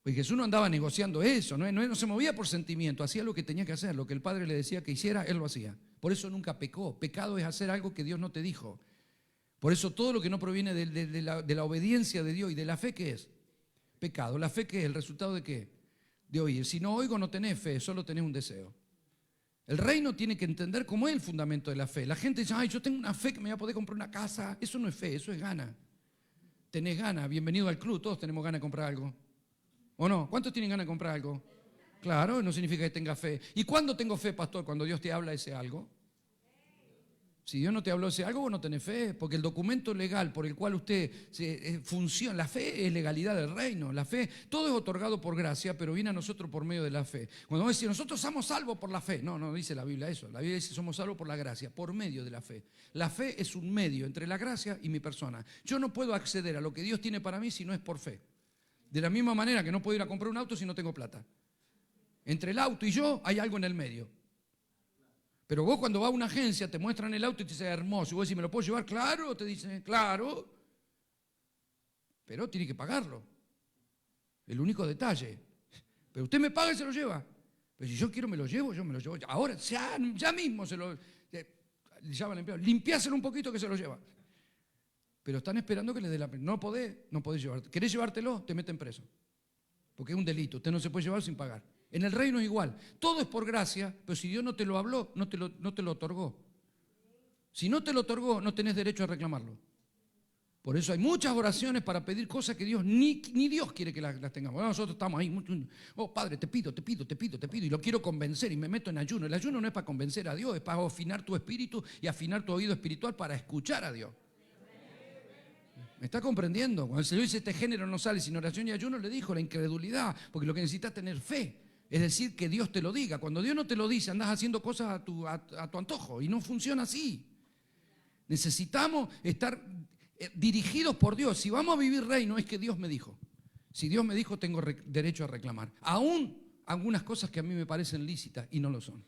Pues Jesús no andaba negociando eso, no se movía por sentimiento, hacía lo que tenía que hacer, lo que el Padre le decía que hiciera, Él lo hacía. Por eso nunca pecó. Pecado es hacer algo que Dios no te dijo. Por eso todo lo que no proviene de la obediencia de Dios y de la fe, ¿qué es? Pecado. ¿La fe qué es? ¿El resultado de qué? De oír. Si no oigo no tenés fe, solo tenés un deseo. El reino tiene que entender cómo es el fundamento de la fe. La gente dice, yo tengo una fe que me voy a poder comprar una casa. Eso no es fe, eso es gana. Tenés gana, bienvenido al club, todos tenemos ganas de comprar algo. ¿O no? ¿Cuántos tienen ganas de comprar algo? Claro, no significa que tenga fe. ¿Y cuándo tengo fe, pastor? Cuando Dios te habla ese algo. Si Dios no te habló ese algo, vos no tenés fe, porque el documento legal por el cual usted funciona, la fe es legalidad del reino, la fe, todo es otorgado por gracia, pero viene a nosotros por medio de la fe. Cuando vos decís, nosotros somos salvos por la fe, no dice la Biblia eso, la Biblia dice somos salvos por la gracia, por medio de la fe. La fe es un medio entre la gracia y mi persona. Yo no puedo acceder a lo que Dios tiene para mí si no es por fe. De la misma manera que no puedo ir a comprar un auto si no tengo plata. Entre el auto y yo hay algo en el medio. Pero vos cuando vas a una agencia te muestran el auto y te dicen hermoso. Y vos decís, ¿me lo puedo llevar? Claro, te dicen, claro. Pero tiene que pagarlo. El único detalle. Pero usted me paga y se lo lleva. Pero si yo quiero me lo llevo, yo me lo llevo. Ahora, ya mismo se lo... Le llama al empleado, limpiáselo un poquito que se lo lleva. Pero están esperando que les dé la pena. No podés llevarte. ¿Querés llevártelo? Te meten preso. Porque es un delito. Usted no se puede llevar sin pagar. En el reino es igual. Todo es por gracia, pero si Dios no te lo habló, no te lo otorgó. Si no te lo otorgó, no tenés derecho a reclamarlo. Por eso hay muchas oraciones para pedir cosas que Dios ni Dios quiere que las tengamos. Nosotros estamos ahí, Padre, te pido, y lo quiero convencer y me meto en ayuno. El ayuno no es para convencer a Dios, es para afinar tu espíritu y afinar tu oído espiritual para escuchar a Dios. ¿Me está comprendiendo? Cuando el Señor dice este género no sale sin oración y ayuno, le dijo la incredulidad, porque lo que necesitas es tener fe. Es decir, que Dios te lo diga. Cuando Dios no te lo dice, andás haciendo cosas a tu antojo y no funciona así. Necesitamos estar dirigidos por Dios. Si vamos a vivir reino, es que Dios me dijo. Si Dios me dijo, tengo derecho a reclamar. Aún algunas cosas que a mí me parecen lícitas y no lo son.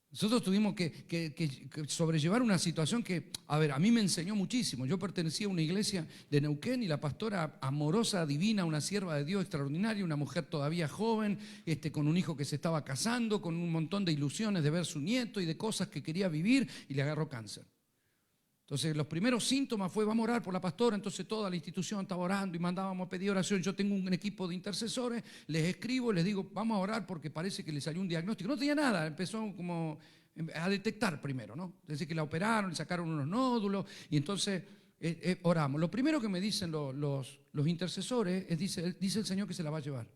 Nosotros tuvimos que sobrellevar una situación que, a mí me enseñó muchísimo. Yo pertenecía a una iglesia de Neuquén y la pastora amorosa, divina, una sierva de Dios extraordinaria, una mujer todavía joven, con un hijo que se estaba casando, con un montón de ilusiones de ver su nieto y de cosas que quería vivir, y le agarró cáncer. Entonces los primeros síntomas fue, vamos a orar por la pastora. Entonces toda la institución estaba orando y mandábamos a pedir oración. Yo tengo un equipo de intercesores, les escribo, les digo, vamos a orar porque parece que le salió un diagnóstico. No tenía nada, empezó como a detectar primero, ¿no? Es decir, que la operaron, le sacaron unos nódulos y entonces oramos. Lo primero que me dicen los intercesores es, dice el Señor que se la va a llevar.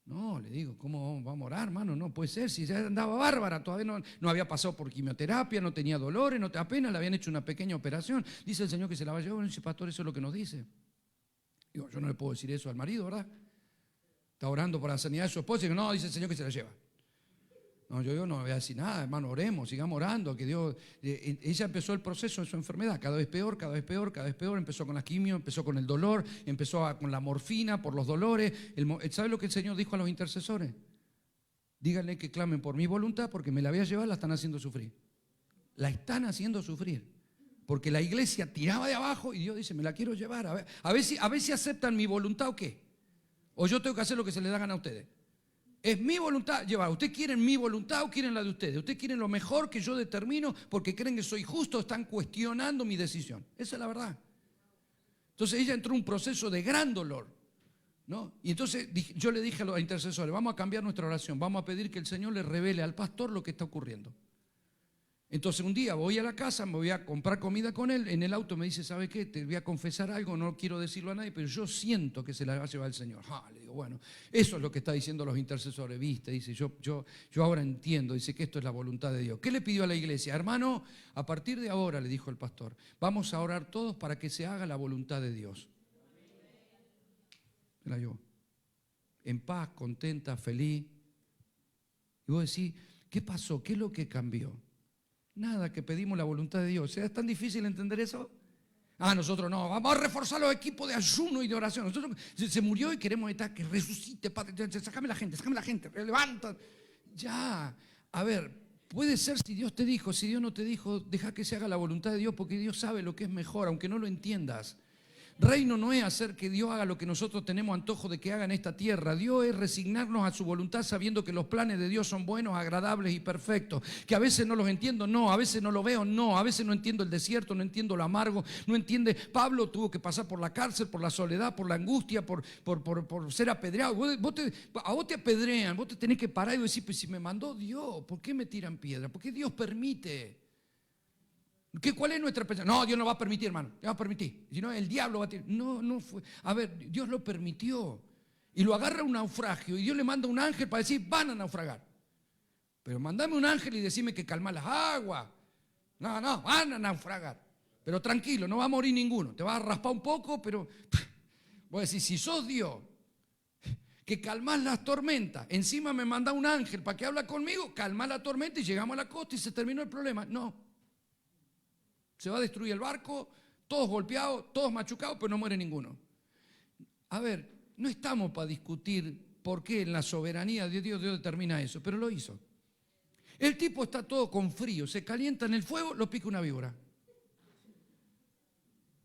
No, le digo, ¿cómo vamos a orar, hermano? No puede ser, si ya andaba bárbara, todavía no había pasado por quimioterapia, no tenía dolores, apenas le habían hecho una pequeña operación. Dice el Señor que se la va a llevar. Bueno, dice, pastor, eso es lo que nos dice. Digo, yo no le puedo decir eso al marido, ¿verdad? Está orando por la sanidad de su esposa y digo, no, dice el Señor que se la lleva. No, yo no voy a decir nada, hermano, oremos, sigamos orando, que Dios... Ella empezó el proceso de su enfermedad, cada vez peor, empezó con la quimio, empezó con el dolor, empezó con la morfina por los dolores. ¿Sabe lo que el Señor dijo a los intercesores? Díganle que clamen por mi voluntad, porque me la voy a llevar, la están haciendo sufrir. La están haciendo sufrir. Porque la iglesia tiraba de abajo y Dios dice, me la quiero llevar, a ver si aceptan mi voluntad o qué. O yo tengo que hacer lo que se le da gana a ustedes. Es mi voluntad. Lleva, ¿usted quieren mi voluntad o quieren la de ustedes? ¿Usted quieren lo mejor que yo determino porque creen que soy justo o están cuestionando mi decisión? Esa es la verdad. Entonces ella entró en un proceso de gran dolor, ¿no? Y entonces yo le dije a los intercesores, vamos a cambiar nuestra oración, vamos a pedir que el Señor le revele al pastor lo que está ocurriendo. Entonces un día voy a la casa, me voy a comprar comida con él, en el auto me dice, ¿sabe qué? Te voy a confesar algo, no quiero decirlo a nadie, pero yo siento que se la va a llevar el Señor. Le digo, bueno, eso es lo que está diciendo los intercesores, ¿viste? Dice, yo ahora entiendo, dice que esto es la voluntad de Dios. ¿Qué le pidió a la iglesia? Hermano, a partir de ahora, le dijo el pastor, vamos a orar todos para que se haga la voluntad de Dios. Se la llevó. En paz, contenta, feliz. Y vos decís, ¿qué pasó? ¿Qué es lo que cambió? Nada, que pedimos la voluntad de Dios. ¿Es tan difícil entender eso? Nosotros no, vamos a reforzar los equipos de ayuno y de oración. Nosotros se murió y queremos que resucite, Padre. Sácame la gente, levanta. Ya, a ver, puede ser si Dios te dijo, si Dios no te dijo, deja que se haga la voluntad de Dios porque Dios sabe lo que es mejor, aunque no lo entiendas. Reino no es hacer que Dios haga lo que nosotros tenemos antojo de que haga en esta tierra. Dios es resignarnos a su voluntad sabiendo que los planes de Dios son buenos, agradables y perfectos. Que a veces no los entiendo, no. A veces no lo veo, no. A veces no entiendo el desierto, no entiendo lo amargo, no entiende. Pablo tuvo que pasar por la cárcel, por la soledad, por la angustia, por ser apedreado. A vos te apedrean, vos te tenés que parar y decir, pues si me mandó Dios, ¿por qué me tiran piedra? ¿Por qué Dios permite? ¿Cuál es nuestra expresión? No, Dios no va a permitir, hermano. Dios va a permitir. Si no, el diablo va a tirar. No fue. A ver, Dios lo permitió. Y lo agarra un naufragio. Y Dios le manda un ángel para decir, van a naufragar. Pero mandame un ángel y decime que calma las aguas. No, van a naufragar. Pero tranquilo, no va a morir ninguno. Te vas a raspar un poco, pero voy a decir, si sos Dios, que calmás las tormentas, encima me manda un ángel para que hable conmigo, calma la tormenta y llegamos a la costa y se terminó el problema. No. Se va a destruir el barco, todos golpeados, todos machucados, pero no muere ninguno. A ver, no estamos para discutir por qué en la soberanía de Dios determina eso, pero lo hizo. El tipo está todo con frío, se calienta en el fuego, lo pica una víbora.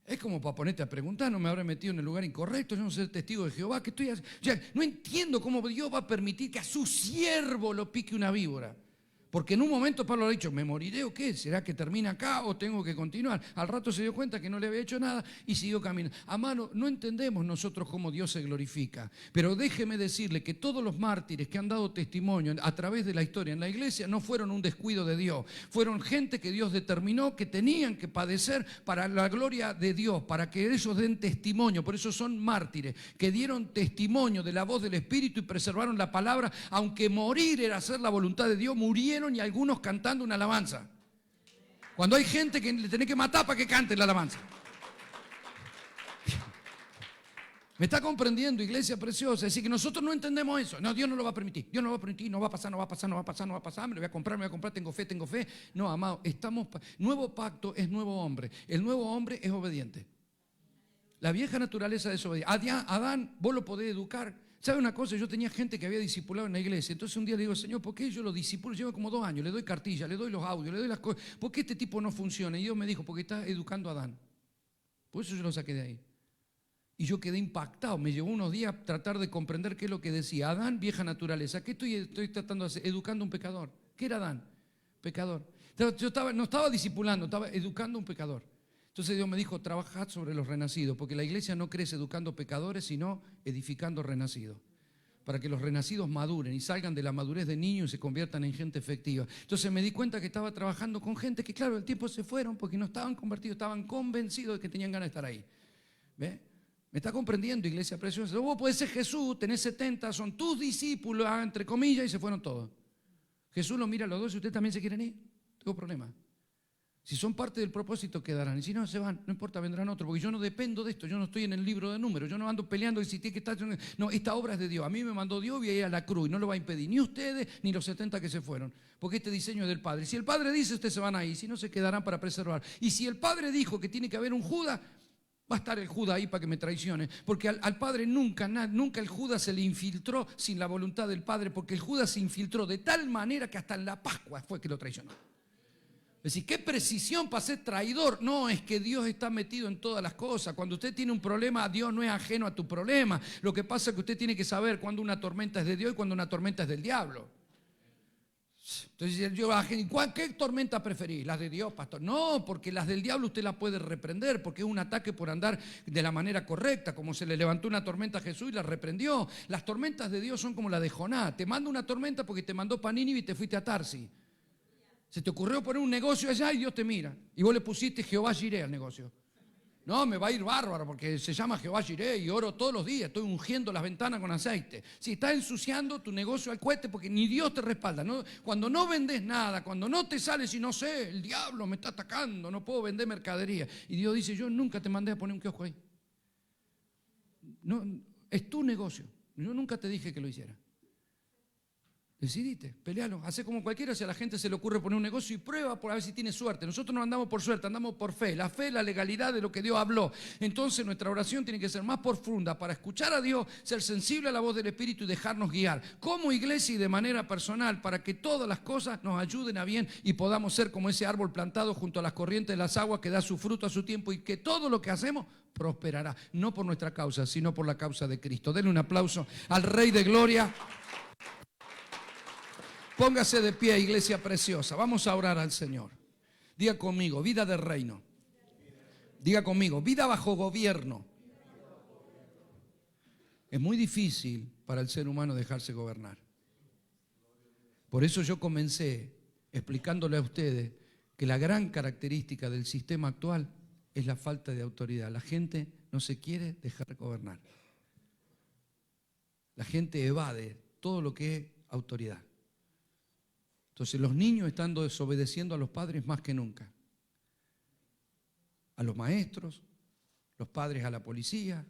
Es como para ponerte a preguntar, no me habré metido en el lugar incorrecto, yo no soy testigo de Jehová, ¿qué estoy haciendo? O sea, no entiendo cómo Dios va a permitir que a su siervo lo pique una víbora. Porque en un momento Pablo ha dicho, ¿me moriré o qué? ¿Será que termina acá o tengo que continuar? Al rato se dio cuenta que no le había hecho nada y siguió caminando. Amado, no entendemos nosotros cómo Dios se glorifica, pero déjeme decirle que todos los mártires que han dado testimonio a través de la historia en la iglesia no fueron un descuido de Dios, fueron gente que Dios determinó que tenían que padecer para la gloria de Dios, para que ellos den testimonio. Por eso son mártires, que dieron testimonio de la voz del Espíritu y preservaron la palabra, aunque morir era hacer la voluntad de Dios, murieron y algunos cantando una alabanza. Cuando hay gente que le tenés que matar para que cante la alabanza. ¿Me está comprendiendo, iglesia preciosa? Es decir, que nosotros no entendemos eso. No, Dios no lo va a permitir. Dios no lo va a permitir, no va a pasar, me lo voy a comprar, tengo fe. No, amado, nuevo pacto es nuevo hombre. El nuevo hombre es obediente. La vieja naturaleza es obediente. Adán, vos lo podés educar. ¿Sabe una cosa? Yo tenía gente que había discipulado en la iglesia. Entonces un día le digo, Señor, ¿por qué yo lo discipulo? Llevo como 2 años, le doy cartilla, le doy los audios, le doy las cosas. ¿Por qué este tipo no funciona? Y Dios me dijo, porque está educando a Adán. Por eso yo lo saqué de ahí. Y yo quedé impactado. Me llevó unos días a tratar de comprender qué es lo que decía. Adán, vieja naturaleza. ¿Qué estoy tratando de hacer? Educando a un pecador. ¿Qué era Adán? Pecador. Yo no estaba discipulando, estaba educando a un pecador. Entonces Dios me dijo, trabajad sobre los renacidos, porque la iglesia no crece educando pecadores, sino edificando renacidos, para que los renacidos maduren y salgan de la madurez de niños y se conviertan en gente efectiva. Entonces me di cuenta que estaba trabajando con gente que, claro, el tiempo se fueron porque no estaban convertidos, estaban convencidos de que tenían ganas de estar ahí. ¿Ve? ¿Me está comprendiendo, iglesia preciosa? Vos podés ser Jesús, tenés 70, son tus discípulos, entre comillas, y se fueron todos. Jesús los mira a los dos y ustedes también se quieren ir. Tengo problema. Si son parte del propósito, quedarán. Y si no, se van. No importa, vendrán otros. Porque yo no dependo de esto. Yo no estoy en el libro de números. Yo no ando peleando y si tiene que estar. No, esta obra es de Dios. A mí me mandó Dios, voy a ir a la cruz. Y no lo va a impedir ni ustedes ni los 70 que se fueron. Porque este diseño es del Padre. Si el Padre dice, ustedes se van ahí. Si no, se quedarán para preservar. Y si el Padre dijo que tiene que haber un Judas, va a estar el Judas ahí para que me traicione. Porque al Padre nunca el Judas se le infiltró sin la voluntad del Padre. Porque el Judas se infiltró de tal manera que hasta en la Pascua fue que lo traicionó. Decís, qué precisión para ser traidor. No, es que Dios está metido en todas las cosas. Cuando usted tiene un problema, Dios no es ajeno a tu problema. Lo que pasa es que usted tiene que saber cuándo una tormenta es de Dios y cuándo una tormenta es del diablo. Entonces yo, ¿qué tormenta preferís? ¿Las de Dios, pastor? No, porque las del diablo usted las puede reprender, porque es un ataque por andar de la manera correcta, como se le levantó una tormenta a Jesús y la reprendió. Las tormentas de Dios son como la de Jonás. Te manda una tormenta porque te mandó para Nínive y te fuiste a Tarsis. Se te ocurrió poner un negocio allá y Dios te mira. Y vos le pusiste Jehová Jireh al negocio. No, me va a ir bárbaro porque se llama Jehová Jireh y oro todos los días. Estoy ungiendo las ventanas con aceite. Si estás ensuciando tu negocio al cohete porque ni Dios te respalda. ¿No? Cuando no vendes nada, cuando no te sales y no sé, el diablo me está atacando, no puedo vender mercadería. Y Dios dice, yo nunca te mandé a poner un kiosco ahí. No, es tu negocio. Yo nunca te dije que lo hiciera. Decidite, pelealo, hace como cualquiera. Si a la gente se le ocurre poner un negocio y prueba por a ver si tiene suerte. Nosotros no andamos por suerte, andamos por fe. La fe, la legalidad de lo que Dios habló. Entonces nuestra oración tiene que ser más profunda para escuchar a Dios, ser sensible a la voz del Espíritu y dejarnos guiar como iglesia y de manera personal para que todas las cosas nos ayuden a bien y podamos ser como ese árbol plantado junto a las corrientes de las aguas que da su fruto a su tiempo y que todo lo que hacemos prosperará. No por nuestra causa, sino por la causa de Cristo. Denle un aplauso al Rey de Gloria. Póngase de pie, iglesia preciosa. Vamos a orar al Señor. Diga conmigo, vida de reino. Diga conmigo, vida bajo gobierno. Es muy difícil para el ser humano dejarse gobernar. Por eso yo comencé explicándole a ustedes que la gran característica del sistema actual es la falta de autoridad. La gente no se quiere dejar gobernar. La gente evade todo lo que es autoridad. Entonces los niños están desobedeciendo a los padres más que nunca. A los maestros, los padres a la policía,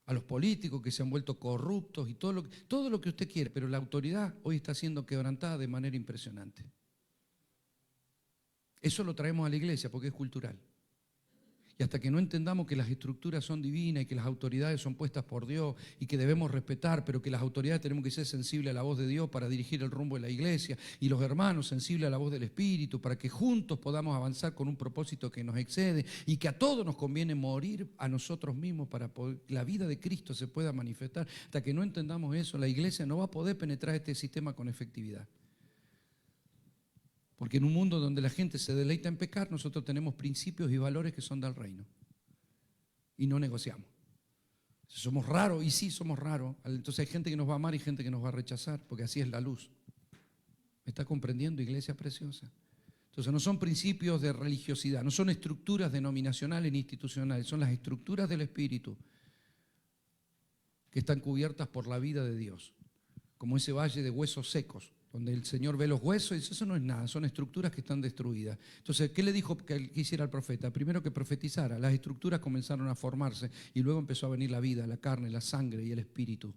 a los políticos que se han vuelto corruptos y todo lo que usted quiere. Pero la autoridad hoy está siendo quebrantada de manera impresionante. Eso lo traemos a la iglesia porque es cultural. Y hasta que no entendamos que las estructuras son divinas y que las autoridades son puestas por Dios y que debemos respetar, pero que las autoridades tenemos que ser sensibles a la voz de Dios para dirigir el rumbo de la iglesia y los hermanos sensibles a la voz del Espíritu para que juntos podamos avanzar con un propósito que nos excede y que a todos nos conviene morir a nosotros mismos para que la vida de Cristo se pueda manifestar. Hasta que no entendamos eso, la iglesia no va a poder penetrar este sistema con efectividad. Porque en un mundo donde la gente se deleita en pecar, nosotros tenemos principios y valores que son del reino. Y no negociamos. Somos raros, y sí somos raros. Entonces hay gente que nos va a amar y gente que nos va a rechazar, porque así es la luz. ¿Me está comprendiendo, iglesia preciosa? Entonces no son principios de religiosidad, no son estructuras denominacionales ni institucionales, son las estructuras del Espíritu que están cubiertas por la vida de Dios, como ese valle de huesos secos, donde el Señor ve los huesos y dice, eso no es nada, son estructuras que están destruidas. Entonces, ¿qué le dijo que hiciera el profeta? Primero que profetizara, las estructuras comenzaron a formarse y luego empezó a venir la vida, la carne, la sangre y el espíritu.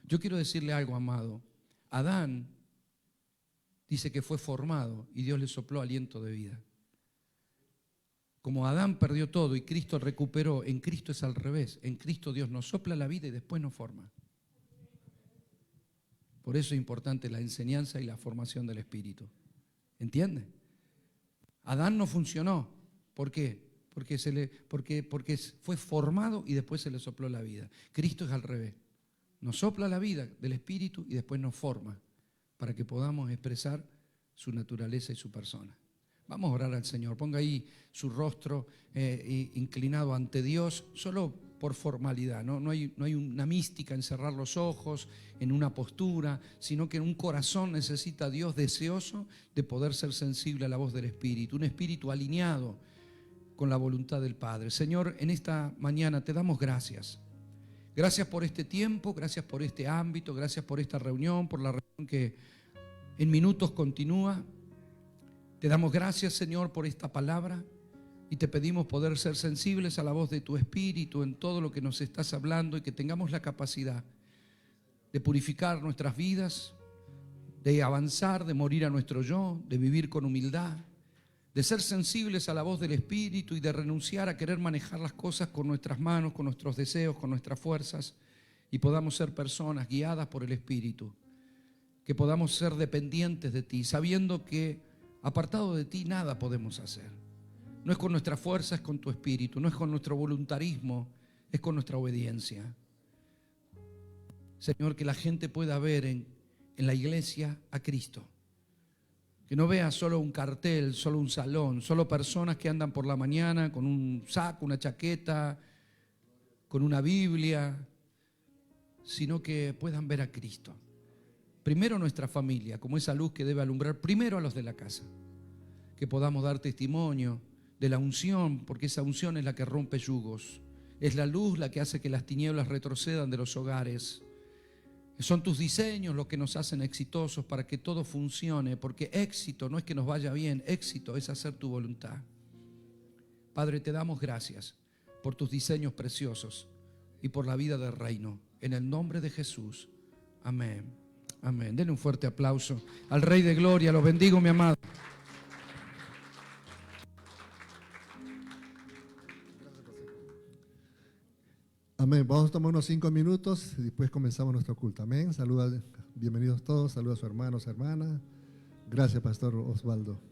Yo quiero decirle algo, amado. Adán dice que fue formado y Dios le sopló aliento de vida. Como Adán perdió todo y Cristo recuperó, en Cristo es al revés. En Cristo Dios nos sopla la vida y después nos forma. Por eso es importante la enseñanza y la formación del Espíritu. ¿Entiende? Adán no funcionó. ¿Por qué? Porque fue formado y después se le sopló la vida. Cristo es al revés. Nos sopla la vida del Espíritu y después nos forma para que podamos expresar su naturaleza y su persona. Vamos a orar al Señor. Ponga ahí su rostro inclinado ante Dios, solo por formalidad. No hay una mística en cerrar los ojos, en una postura, sino que un corazón necesita a Dios deseoso de poder ser sensible a la voz del Espíritu, un espíritu alineado con la voluntad del Padre. Señor, en esta mañana te damos gracias. Gracias por este tiempo, gracias por este ámbito, gracias por esta reunión, por la reunión que en minutos continúa. Te damos gracias, Señor, por esta palabra y te pedimos poder ser sensibles a la voz de tu Espíritu en todo lo que nos estás hablando y que tengamos la capacidad de purificar nuestras vidas, de avanzar, de morir a nuestro yo, de vivir con humildad, de ser sensibles a la voz del Espíritu y de renunciar a querer manejar las cosas con nuestras manos, con nuestros deseos, con nuestras fuerzas y podamos ser personas guiadas por el Espíritu, que podamos ser dependientes de ti, sabiendo que Apartado de ti nada podemos hacer. No es con nuestra fuerza, es con tu espíritu. No es con nuestro voluntarismo, es con nuestra obediencia. Señor, que la gente pueda ver en la iglesia a Cristo. Que no vea solo un cartel, solo un salón, solo personas que andan por la mañana con un saco, una chaqueta, con una Biblia, sino que puedan ver a Cristo. Primero nuestra familia, como esa luz que debe alumbrar primero a los de la casa. Que podamos dar testimonio de la unción, porque esa unción es la que rompe yugos. Es la luz la que hace que las tinieblas retrocedan de los hogares. Son tus diseños los que nos hacen exitosos para que todo funcione, porque éxito no es que nos vaya bien, éxito es hacer tu voluntad. Padre, te damos gracias por tus diseños preciosos y por la vida del reino. En el nombre de Jesús. Amén. Amén. Denle un fuerte aplauso al Rey de Gloria. Los bendigo, mi amado. Amén. Vamos a tomar unos 5 minutos y después comenzamos nuestro culto. Amén. Saluda, bienvenidos todos. Saluda a su hermano, su hermana. Gracias, Pastor Osvaldo.